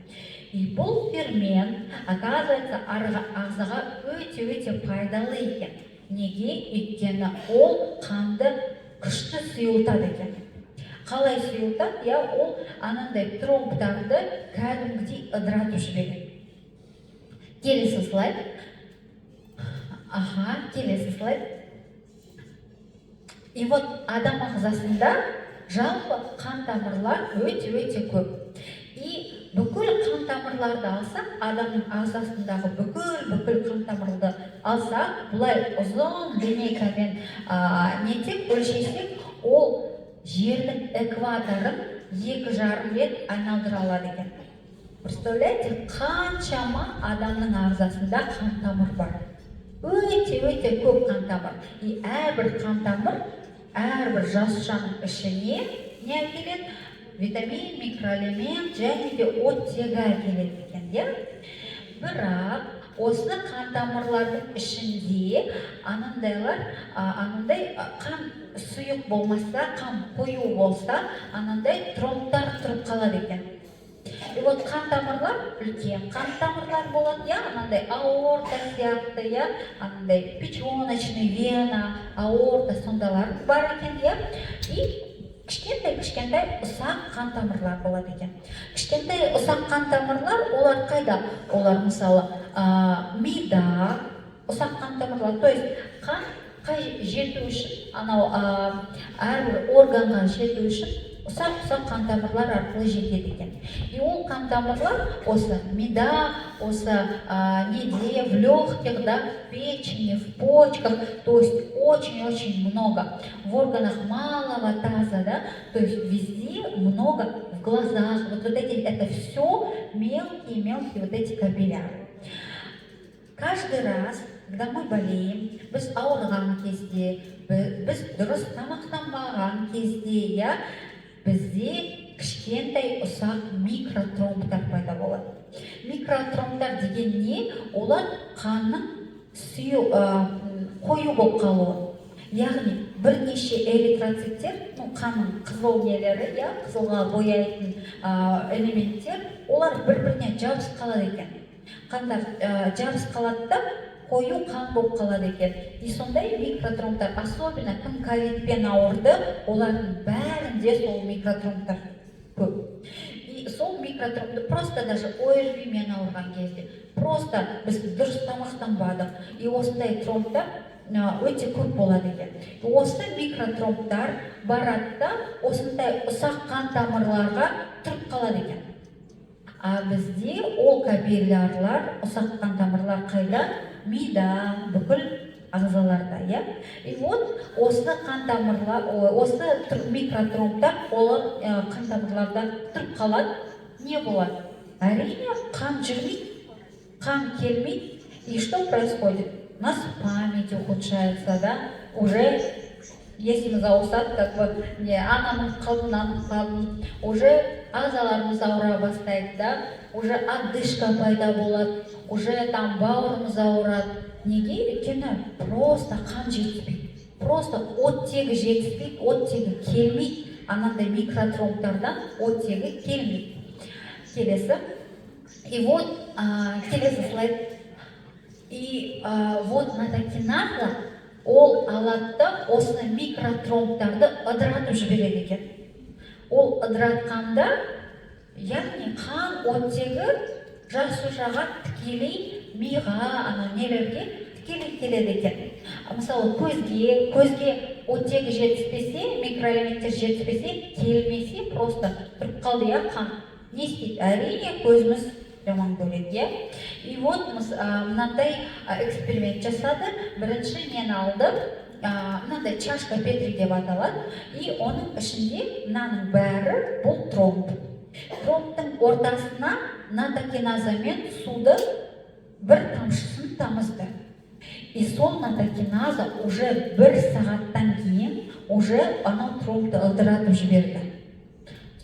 И бұл фермент, оказывается, ағзаға өте пайдалы екен. Неге? Өйткені ол қанды күшті сұйылтады екен. Қалай сұйылтады? Ол анандай тромбтарды кәдімгідей ыдыратып жібереді. Келесі слайд. Келесі слайд. И вот адам ағзасында жалпы қан тамырлар өте көп. И бүкіл қан тамырларды алсақ, адамның ағзасындағы бүкіл қан тамырды алсақ, бұлай ұзын линейкамен нетіп өлшесек, ол жердің экваторын 2,5 рет айналдыра алады екен. Представляете, қаншама адамның ағзасында қан тамыр бар. Өте көп қан тамыр. И әрбір қан тамыр, әрбір жасушаның ішіне не әкеледі? Витамин, микроэлемент және де оттегі әкеледі екен. Бірақ осы қан тамырлардың ішінде анандай қан сұйық болмаса, қан қою болса, анандай тромбтар тұрып қалады екен. И вот қан тамырлар, үлкен қан тамырлар болады, анандай аорта сияқты, анандай печеночный вена, аорта сондалар бар екен, и кішкентай ұсақ қан тамырлар болады екен. Кішкентай ұсақ қан тамырлар, олар қайда? Олар мысалы мида, ұсақ қан тамырлар, то есть қан жету үшін, әрбір органға жету үшін ұсақ қан тамырлар арқылы жетеді екен. И ол қан тамырлар осы мида, осы неде, в легких, да, в печени, в почках, то есть очень много. В органах малого таза, да, то есть везде много, в глазах, вот эти, это все мелкие вот эти капилляры. Каждый раз, когда мы болеем, біз ауырған кезде, біз дұрыс тамақтанбаған кезде, бізде кішкентай ұсақ микротромбтар пайда болады. Микротромбтар деген не? Олар қанның қою болып қалуы. Яғни бірнеше эритроциттер, қанның қызыл нелері, қызылға бояйтын элементтер, олар бір-біріне жабысып қалады екен. Қандар жабысып қалады да, қою қан болып қалады екен. И сондай микротромбтар, особенно кім ковидпен ауырды, олардың бәрінде сол микротромбтар көп. И сол микротромбты просто даже ОРВИ-мен ауырған кезде, просто біз дұрыс тамақтанбадық, и осындай тромбтар өте көп болады екен. Осы микротромбтар барады да, осындай ұсақ қан тамырларға тұрып қалады екен. А бізде ол капиллярлар, ұсақ қан тамырлар қайда? Мида, бүкіл ағзаларда, иә. И вот осы қан тамырлар, осы микротромбтар олар қан тамырларда тұрып қалады. Не болады? Әрине, қан жүрмейді, қан келмейді. И что происходит? У нас память ухудшается, да, уже есіміз ауысады, как бы ананып қалдым, уже ағзаларымыз ауыра бастайды, да, уже отдышка пайда болады, уже там бауырымыз ауырады. Неге? Өйткені просто қан жетіспейді, просто оттегі жетіспейді, оттегі келмейді, анандай микротромбтардан оттегі келмейді. Келесі. И вот келесі слайд. И вот натокиназа ол алады да осы микротромбтарды ыдыратып жібереді екен. Ол ыдыратқанда, яғни қан оттегі жасушаға тікелей миға, нелерге тікелей келеді екен. Мысалы көзге оттегі жетіспесе, микроэлементтер жетіспесе, келмесе, просто тұрып қалды, я қан. Не істейді? Әрине көзіміз жаман көреді, иә. И вот мынандай эксперимент жасады. Бірінші мен алдым, мынандай чашка Петри деп аталады, и оның ішінде мынаның бәрі бұл тромб. Тромбтың ортасына натокиназамен суды бір тамшысын тамызды. И сол натокиназа уже 1 сағаттан кейін уже анау тромбты ыдыратып жіберді.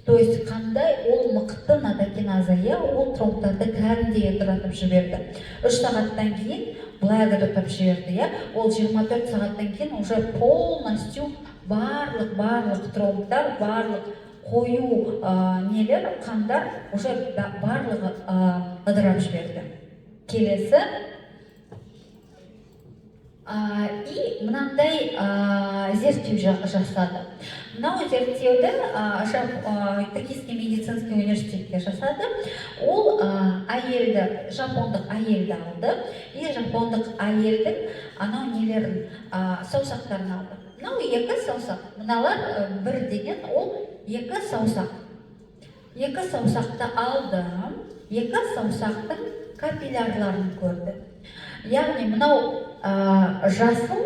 То есть қандай ол мықты натокиназа, ол тромбтарды кәдімгідей ыдыратып жіберді. 3 сағаттан кейін былай ыдыратып жіберді, ол 24 сағаттан кейін уже полностью барлық тромбтар, барлық қою нелер, қандар уже барлығы ыдырап жіберді. Келесі. И мынандай зерттеу жасады. Мынау зерттеуді Токийский медицинский университетте жасады. Ол жапондық әйелді алды. И жапондық әйелдің анау нелерін, саусақтарын алды. Мынау 2 саусақ. Мыналар 1 деген ол 2 саусақ. 2 саусақты алды. 2 саусақтың капиллярларын көрді. Яғни мынау жасыл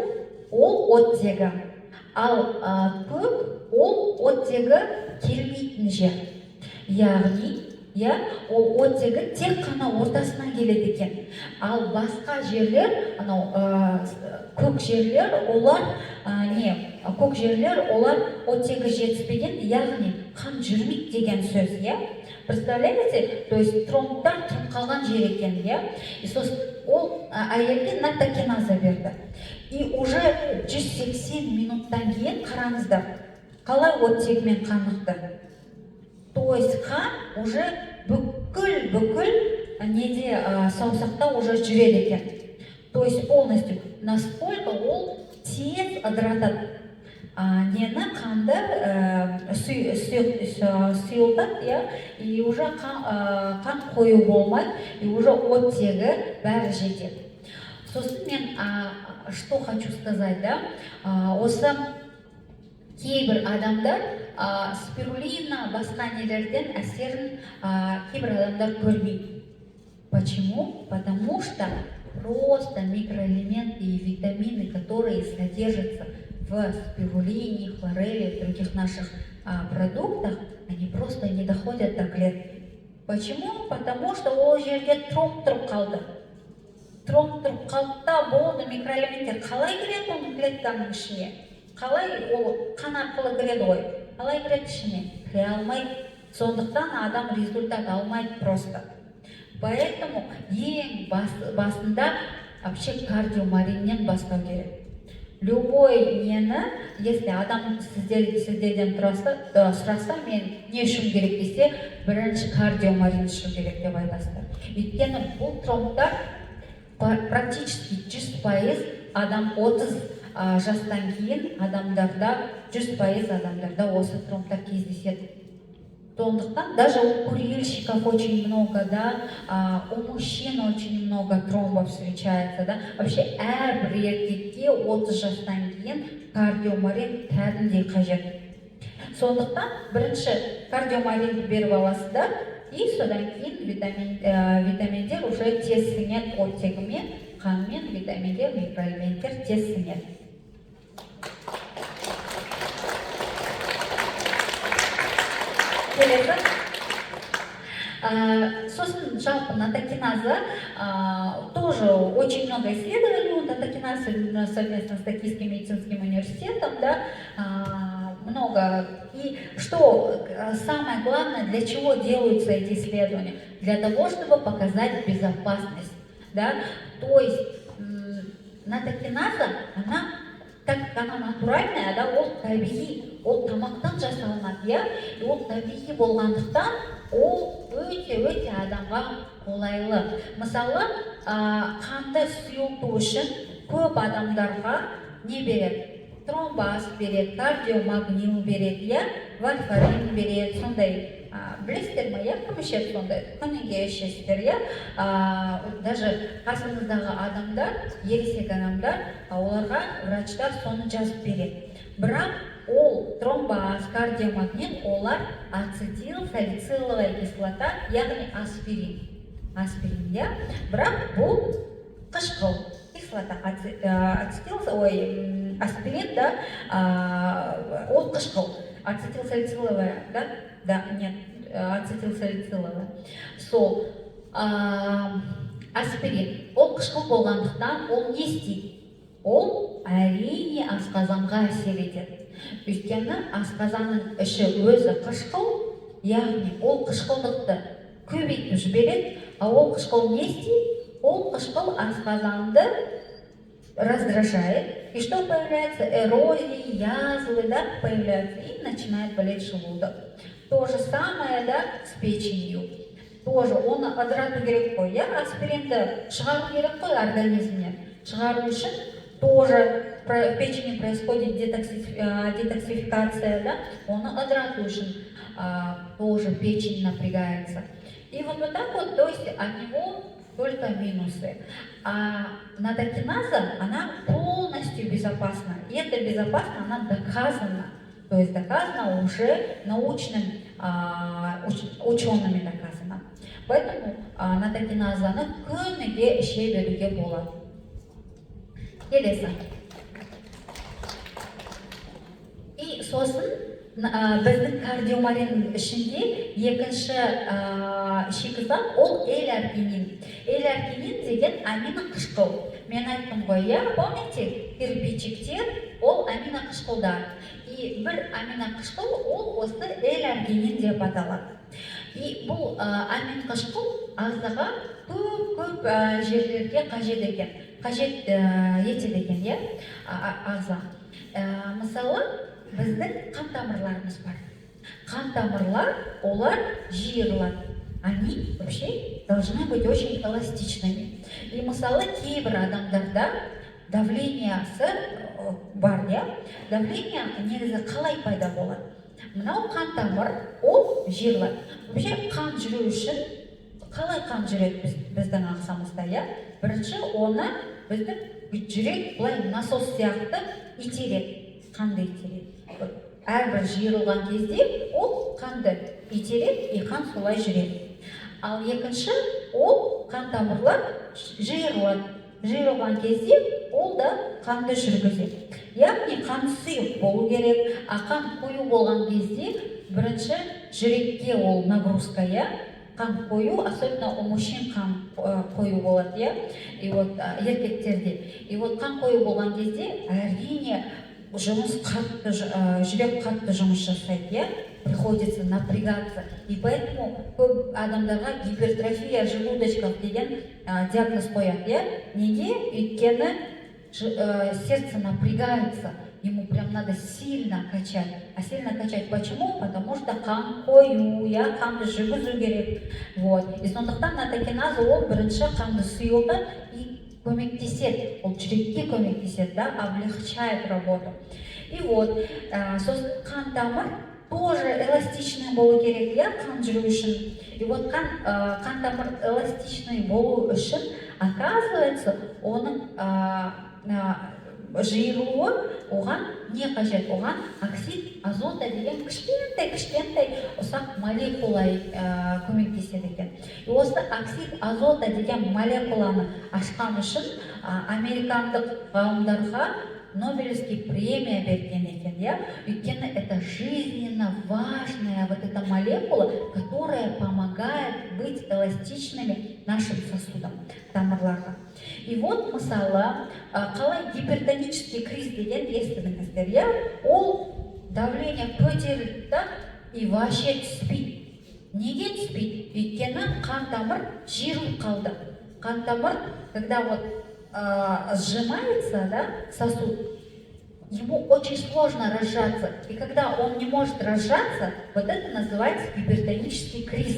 ол оттегі, ал көк ол оттегі келмейтін жер. Яғни, ол оттегі тек қана ортасына келеді екен. Ал басқа жерлер, көк жерлер, олар оттегі жетіспеген, яғни қан жүрмейді деген сөз, Представляете? То есть тромбтар тұрып қалған жер екен, И сосын ол әйелге натокиназа берді. И уже 180 минуттан кейін қараңыздар, қалай оттегімен қанықты. То есть қан уже бүкіл неде саусақта уже жүреді екен. То есть полностью, насколько ол тез ыдыратады. Нені қанды сұйылтады, и уже қан қою болмайды, и уже оттегі бәрі жетеді. Сосын мен что хочу сказать, осы кейбір адамдар спирулина басқа нелерден әсерін кейбір адамдар көрмейді. Почему? Потому что просто микроэлементы и витамины, которые содержатся в спирулине, хлореле, в других наших продуктах, они просто не доходят до клетки. Почему? Потому что ол жерде тромб тұрып қалды. Тромб тұрып қалды да болды, микроэлементтер қалай кіреді оның клетканың ішіне? Қалай ол қан арқылы кіреді ғой? Қалай кіреді ішіне? Кіре алмайды. Сондықтан адам результат алмайды просто. Поэтому ең басында вообще кардиомариннен бастау керек. Любой нені, если адам сіздерден сұраса, мен не үшін керек десе, бірінші кардиомарин үшін керек деп айтасыздар. Өйткені бұл тромбтар практически 100% адам 30 жастан кейін адамдарда, 100% адамдарда осы тромбтар кездеседі. Сондықтан даже у курильщиков очень много, у мужчин очень много тромбов встречается, Вообще әрбір еркекке 30 жастан кейін кардиомарин кәдімгідей қажет. Сондықтан бірінші кардиомаринді беріп аласыздар, и содан кейін витаминдер уже тез сіңеді оттегімен қан мен витаминдер, микроэлементтер тез сіңеді. Келесі. Сосын жалпы натокиназа тоже очень много исследований у натокиназы совместно с Токийским медицинским университетом, да, много. И что самое главное, для чего делаются эти исследования? Для того, чтобы показать безопасность, да. То есть натокиназа, она, так как она натуральная, да, ол табиғи, ол тамақтан жасалынады, иә, и ол табиғи болғандықтан ол өте адамға қолайлы. Мысалы, қанды сұйылту үшін көп адамдарға не береді? Тромбоз береді, кардиомагнил береді, иә, варфарин береді, сондай. Білесіздер ме, иә, кім ішеді сондай? Күніге ішесіздер, иә. Даже қасыңыздағы адамдар, ересек адамдар, оларға врачтар соны жазып береді. Бірақ ол тромбоз, кардиомагнил, олар ацетилсалициловая кислота, яғни аспирин. Аспирин, иә. Бірақ бұл қышқыл кислота, аспирин, да, ол қышқыл. Ацетилсалициловая, да? Да, нет, ацетилсалициловая. Сол аспирин. Ол қышқыл болғандықтан ол не істейді? Ол әрине асқазанға әсер етеді. Өйткені асқазанның іші өзі қышқыл, яғни ол қышқылдықты көбейтіп жібереді, а ол қышқыл не істейді? Ол қышқыл асқазанды раздражает, и что появляется? Эрозии, язвы, да, появляются, и начинает болеть желудок. То же самое, да, с печенью. Тоже оны ыдырату керек қой, иә, аспиринді шығару керек қой организмнен. Шығару үшін тоже в печени происходит детоксификация, да, оны ыдырату үшін тоже печень напрягается. И вот так вот, то есть от него только минусы. А натокиназа, она полностью безопасна. И это безопасно, она доказана. То есть доказано уже научным учеными доказано. Поэтому натокиназаны күніге іше беруге болады. Келесі. И сосын біздің кардиомариннің ішінде екінші шикізат ол L-аргинин. L-аргинин деген аминоқышқыл. Мен айттым ғой, иә, помните, кирпичиктер ол аминоқышқылдар. И бір аминоқышқыл ол осы L-аргинин деп аталады. И бұл аминоқышқыл ағзаға көп жерлерге қажет етеді екен, иә, ағза. Мысалы, біздің қан тамырларымыз бар. Қан тамырлар, олар жиырылады. Они вообще должны быть очень эластичными. И мысалы, кейбір адамдарда давлениесі бар, иә? Давление негізі қалай пайда болады? Мынау қан тамыр, ол жиырылады. Вообще қан жүру үшін қалай қан жүреді біздің ағзамызда, иә? Бірінші оны біздің жүрек былай насос сияқты итереді, қанды итереді. Әрбір жиырылған кезде ол қанды итереді, и қан солай жүреді. Ал екінші, ол қан тамырлар жиырылады. Жиырылған кезде ол да қанды жүргізеді. Яғни қан сұйық болу керек, а қан қою болған кезде бірінші жүрекке ол нагрузка, иә? Қан қою, особенно у мужчин қан қою болады, иә? И вот еркектерде. И вот қан қою болған кезде әрине жұмыс қатты, жүрек қатты жұмыс жасайды, иә? Приходится напрягаться. И поэтому көп адамдарға гипертрофия желудочков деген диагноз қояды, иә? Неге? Өйткені сердце напрягается, ему прям надо сильно качать. А сильно качать почему? Потому что қан қою, иә, қанды жүргізу керек. Вот. И сондықтан натокиназа ол бірінші қанды сұйылтады и көмектеседі, ол жүрекке көмектеседі, да, облегчает работу. И вот, сосын қан тамыр тоже эластичный болу керек, иә, қан жүру үшін. И вот қан тамыр эластичный болу үшін, оказывается, оның жиырылуы оған не қажет? Оған оксид азота деген кішкентай ұсақ молекула көмектеседі екен. И осы оксид азота деген молекуланы ашқан үшін американдық ғалымдарға Нобелевский премия берген екен, иә? Өйткені это жизненно важная вот эта молекула, которая помогает быть эластичными нашим сосудам, тамырларға. И вот, мысалы, қалай гипертонический криз деген естідіңіздер, иә? Ол давление көтерілді да и вообще түспейді. Неге түспейді? Өйткені қан тамыр жиырылып қалды. Қан тамыр, когда вот сжимается, да, сосуд, ему очень сложно разжаться. И когда он не может разжаться, вот это называется гипертонический криз.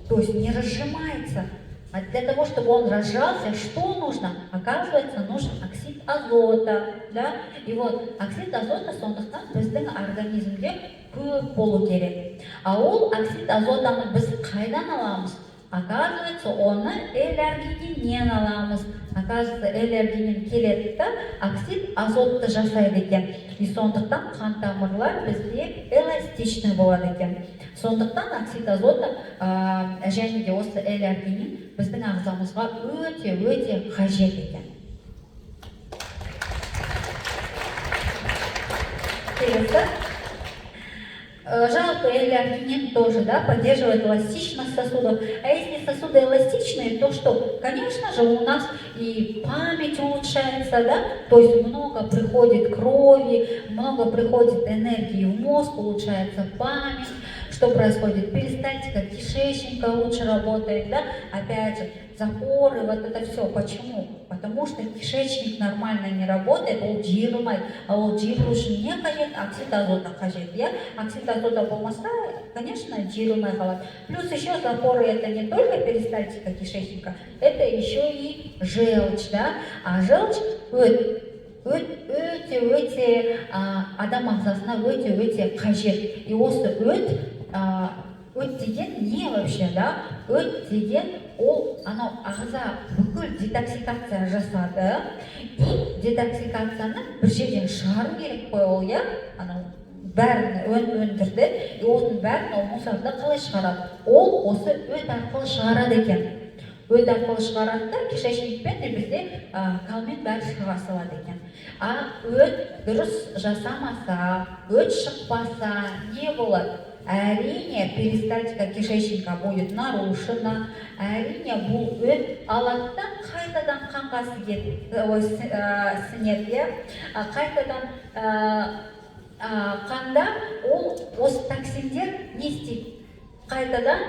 То есть не разжимается. А для того, чтобы он разжался, что нужно? Оказывается, нужен оксид азота, да? И вот оксид азота сондықтан біздің организмде көп болу керек. А ол оксид азотаны біз қайдан аламыз? Оказывается, оны эль-аргининнен аламыз. Оказывается, эль-аргинин келеді да, оксид азотты жасайды екен. И сондықтан қан тамырлар бізде эластичный болады екен. Сондықтан оксид азоты және де осы эль-аргинин біздің ағзамызға өте қажет екен. Келесі. Жалпы эль-аргинин тоже, да, поддерживает эластичность сосудов. А если сосуды эластичные, то что? Конечно же, у нас и память улучшается, да, то есть много приходит крови, много приходит энергии в мозг, улучшается память. Что происходит? Перистальтика кишечника лучше работает, да? Опять же, запоры, вот это все. Почему? Потому что кишечник нормально не работает, ол жиырылмайды. А ол жиырылу үшін не қажет? Оксид азота қажет, иә? Оксид азота болмаса, конечно, жиырылмай қалады. Плюс еще запоры это не только перистальтика кишечника, это еще и желчь, да? А желчь өте адам ағзасына өте қажет. И осы өт деген не вообще, да? Өт деген ол анау ағза бүкіл детоксикация жасады. И детоксикацияны бір жерден шығару керек қой ол, иә? Анау бәрін өндірді. И оның бәрін ол мусорды қалай шығарады? Ол осы өт арқылы шығарады екен. Өт арқылы шығарады да, кишечникпен де бізде қалмен бәрі шыға салады екен. А өт дұрыс жасамаса, өт шықпаса, не болады? Әрине, перистальтика кишечника будет нарушена, әрине, бұл өт алады да қайтадан қанға сіңеді, қайтадан қанда ол осы токсиндер не істейді? Қайтадан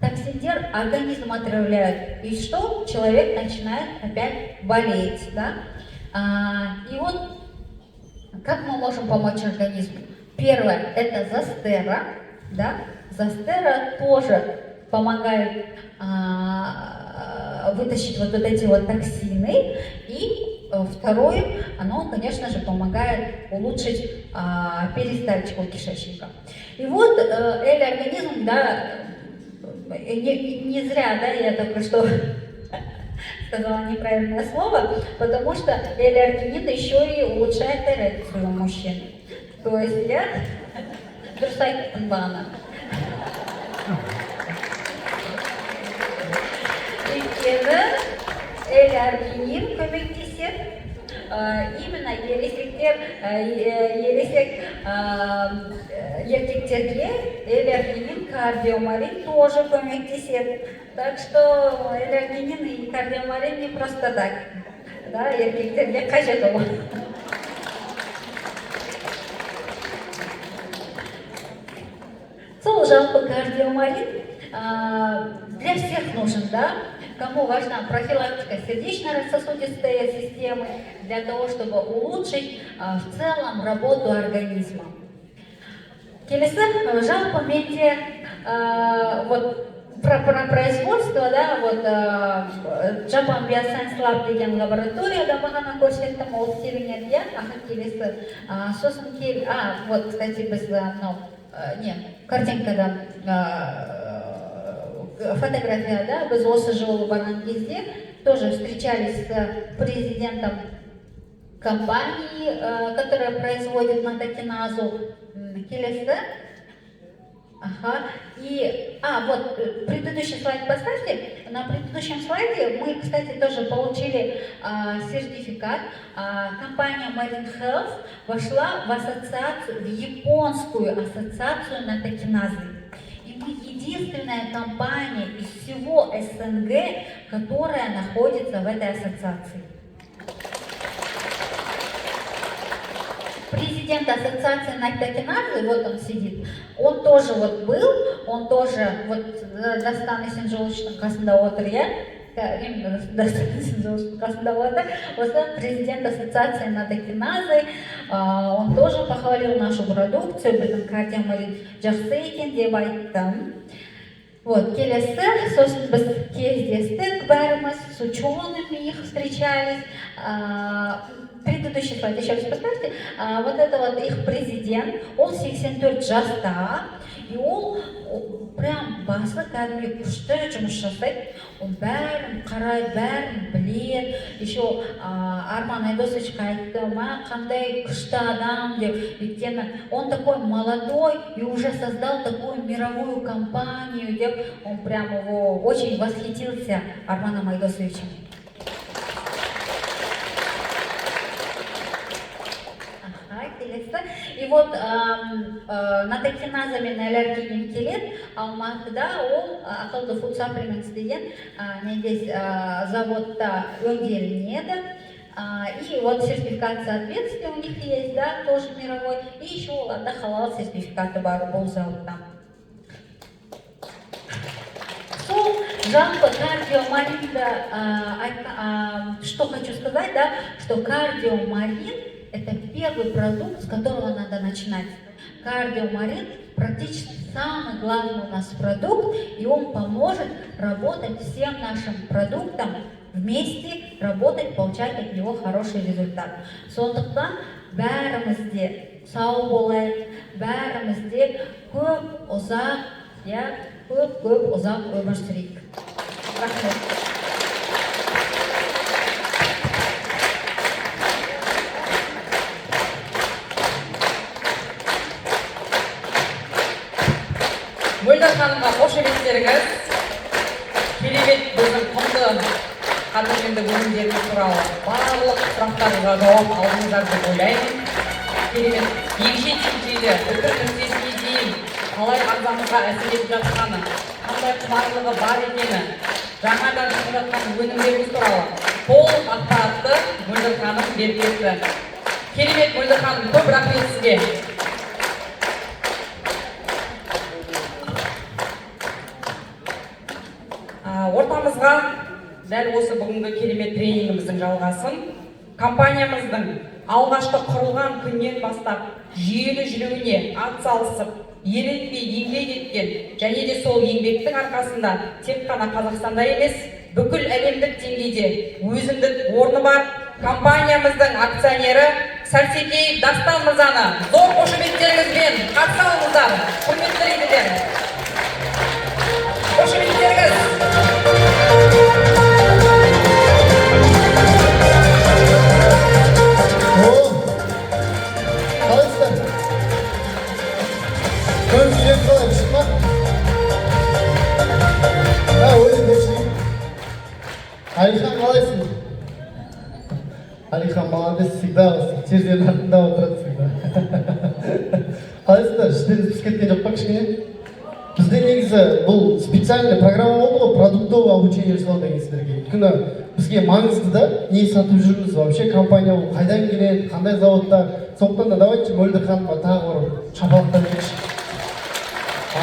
токсиндер организм отравляют. И что? Человек начинает опять болеть, да? И вот как мы можем помочь организму? Первое – это застера, да? Застера тоже помогает вытащить вот эти вот токсины. И второе, оно, конечно же, помогает улучшить перистальтику кишечника. И вот эль-организм, да, не зря, да, я только что сказала неправильное слово, потому что эль-аргинин еще и улучшает эрекцию у мужчин. То есть я дұрыс айттым бағана. Өйткені эль-аргинин көмектеседі. Именно еркектерге эль-аргинин, кардиомарин тоже көмектеседі. Так что эль-аргинин и кардиомарин не просто так. Да, еркектерге қажет ол. Сол жалпы кардиомарин для всех нужен, да? Кому важна профилактика сердечно-сосудистой системы, для того, чтобы улучшить в целом работу организма. Келесі, жалпы менде вот про производство, да, вот Japan Bioscience Lab деген лабораторияда бағана көрсеттім, ол тереңер, иә, келесі, сосын вот, кстати, біз картинкада фотография, да, біз осы жылы барған кезде тоже встречались с президентом компании, которая производит натокиназу. Келесі, Ага. Вот предыдущий слайд поставьте. На предыдущем слайде мы, кстати, тоже получили сертификат. Компания Marine Health вошла в ассоциацию, в японскую ассоциацию натокиназы. И мы единственная компания из всего СНГ, которая находится в этой ассоциации. Президент ассоциации натокиназы, вот он сидит, он тоже вот был, он тоже вот Дастан Исенжоловичтың қасында отыр, иә? Именно Дастан Исенжоловичтың қасында отыр. Осы президент ассоциации натокиназы, он тоже похвалил нашу продукцию, біздің кардиомарин жақсы екен деп айтты. Вот, келесі, сосын біз кездестік бәріміз, с учеными их встречались. Предыдущий слайд, еще раз поставьте. Вот это вот их президент, ол 84 жаста, и ол прям басы кәдімгі күшті жұмыс жасайды. Ол бәрін қарайды, бәрін біледі. Еще Арман Айдосовичқа айтты, қандай күшті адам деп. Өйткені он такой молодой и уже создал такую мировую компанию деп. Он прям его очень восхитился Арманом Айдосовичем. И вот натокиназамен аллергия келеді. Алматыда ол ақылды food supplements деген недес заводта өңделінеді. И вот сертификат соответствия у них есть, да, тоже мировой. И еще оларда халал сертификаты бар бұл заводта. Сол жалпы кардиомаринда, что хочу сказать, да, что кардиомарин это первый продукт, с которого надо начинать. Кардиомарин практически самый главный у нас продукт, и он поможет работать всем нашим продуктам вместе, работать, получать от него хороший результат. Сондықтан бәрімізде сау болайық, бәрімізде көп ұзақ, көп ұзақ өмір сүрейік. Рахмет. Мөлдір ханымға қош еместеріңіз. Керемет біздің құнды қазіргенді өнімдеріміз туралы барлық сұрақтарға жауап алдыңыздар деп ойлаймын. Керемет егжей-тегжейлі пікір-нүктесіне дейін қалай ағзамызға әсер етіп жатқаны, қандай құмарлығы бар екені, жаңадан шығып жатқан өнімдеріміз туралы толық ақпаратты Мөлдір ханым беріп кетті. Керемет Мөлдір ханым, көп рахмет сізге. Ортамызға дәл осы бүгінгі керемет тренингіміздің жалғасын компаниямыздың алғашқы құрылған күннен бастап жүйелі жүруіне атсалысып, ерінбей еңбек еткен және де сол еңбектің арқасында тек қана Қазақстанда емес, бүкіл әлемдік деңгейде өзіндік орны бар компаниямыздың акционері Сәрсекеев Дастан мырзаны зор қошеметтеріңізбен қарсы алыңыздар. Құрметті рейдерлер. Қошеметтеріңіз. Алихан, қалайсың? Алихан, молодец, всегда терезенің артында отырады всегда. Қалайсыңдар, іштеріңіз пісіп кеткен жоқ па кішкене? Бізде негізі бұл специальный программа болды ғой, продуктовый обучение жасау деген сіздерге. Өйткені бізге маңызды да, не сатып жүрміз, вообще компания бұл қайдан келеді, қандай заводта. Сондықтан да давайте Мөлдір ханымға тағы бір шапалақтап жіберші.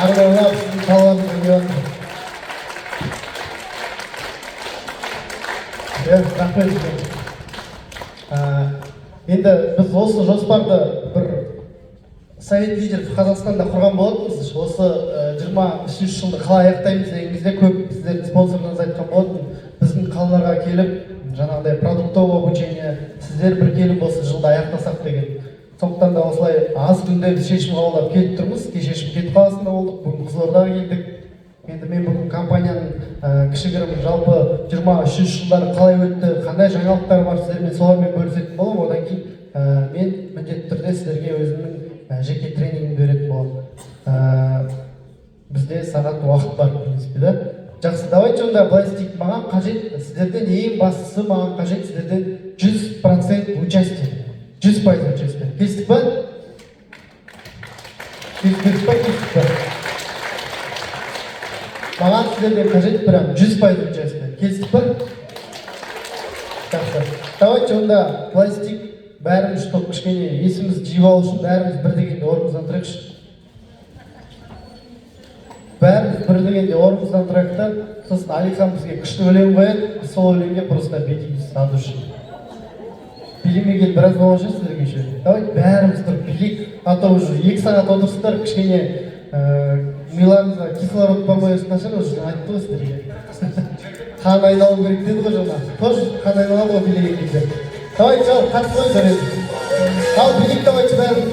Арманлап сіздің талабыңызды көріп. Рахмет. Енді біз осы жоспарды бір совет лидеров Қазақстанда құрған болатынбыз. Осы 23 жылды қалай аяқтаймыз деген кезде көп сіздердің спонсорларыңыз айтқан болатын. Біздің қалаларға келіп, жаңағыдай продуктовый обучение, сіздер бір келіп осы жылда аяқтасақ деген. Сондықтан да осылай аз күнде біз шешім қабылдап келіп тұрмыз. Шешім кетіп қаласында болдық, бүгін Қызылордаға келдік. Енді мен бүгін компанияның кішігірім жалпы 23 жылдары қалай өтті, қандай жаңалықтар бар сіздермен солармен бөлісетін боламын. Одан кейін мен міндетті түрде сіздерге өзімнің жеке тренингімді беретін боламын. бізде сағат уақыт бар в принципе, да? Жақсы, давайте онда былай істейік. Маған қажет сіздерден, ең бастысы маған қажет сіздерден 100% участие. 100% участие. Келістік па? Келістік па? Маған сіздерден қажет прям 100% участие. Келістік па? Жақсы. Давайте онда былай істейік. Бәріміз топ кішкене есімізді жиып алу үшін бәріміз бір дегенде орнымыздан тұрайықшы. Бәріміз бір дегенде орнымыздан тұрайық та, сосын Алихан бізге күшті өлең қояды, біз сол өлеңге просто билейміз от души. Билемеген біраз болған шығар сіздерге еще. Давайте бәріміз тұрып билейік, а то уже 2 сағат отырсыздар, кішкене миларыңызға кислород бармай жатқан шығар, уже айтты ғой сіздерге. Қан айналу керек деді ғой жаңа. Тоже қан айналу ғой билеген кезде. Давайте, жау, қатып қойыңыздар енді. Ал билейік, давайте бәріміз.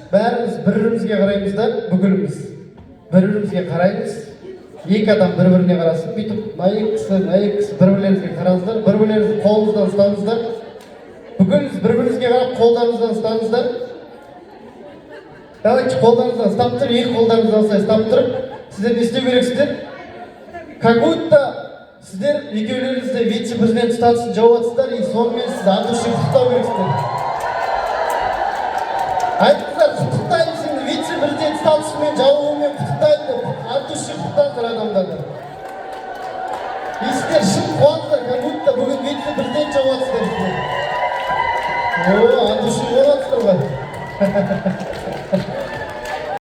Бәріміз бір-бірімізге қараймыз да, бүкіліміз. Бір-бірімізге қараймыз. 2 адам бір-біріне қарасын, бүйтіп, мына екі кісі бір-бірлеріңізге қараңыздар, бір-бірлеріңізді қолыңыздан ұстаңыздар. Бүкіліміз бір-бірімізге қарап қолдарыңыздан ұстаңыздар. Давайте қолдарыңыздан ұстап тұрып, 2 қолдарыңыздан осылай ұстап тұрып, сіздер не істеу керексіздер? Как будто сіздер екеулеріңізді вице-президент статусын жауып жатсыздар, и сонымен сіз от души құттықтау керексіздер. Айтыңыздар, құттықтаймын сені вице-президент статусымен жауығымен құттықтаймын, от души құттықтаңыздар адамдарды. И сіздер шын қуаныңыздар, как будто бүгін вице-президент жауып жатсыздар. От души болып жатсыздар ғой.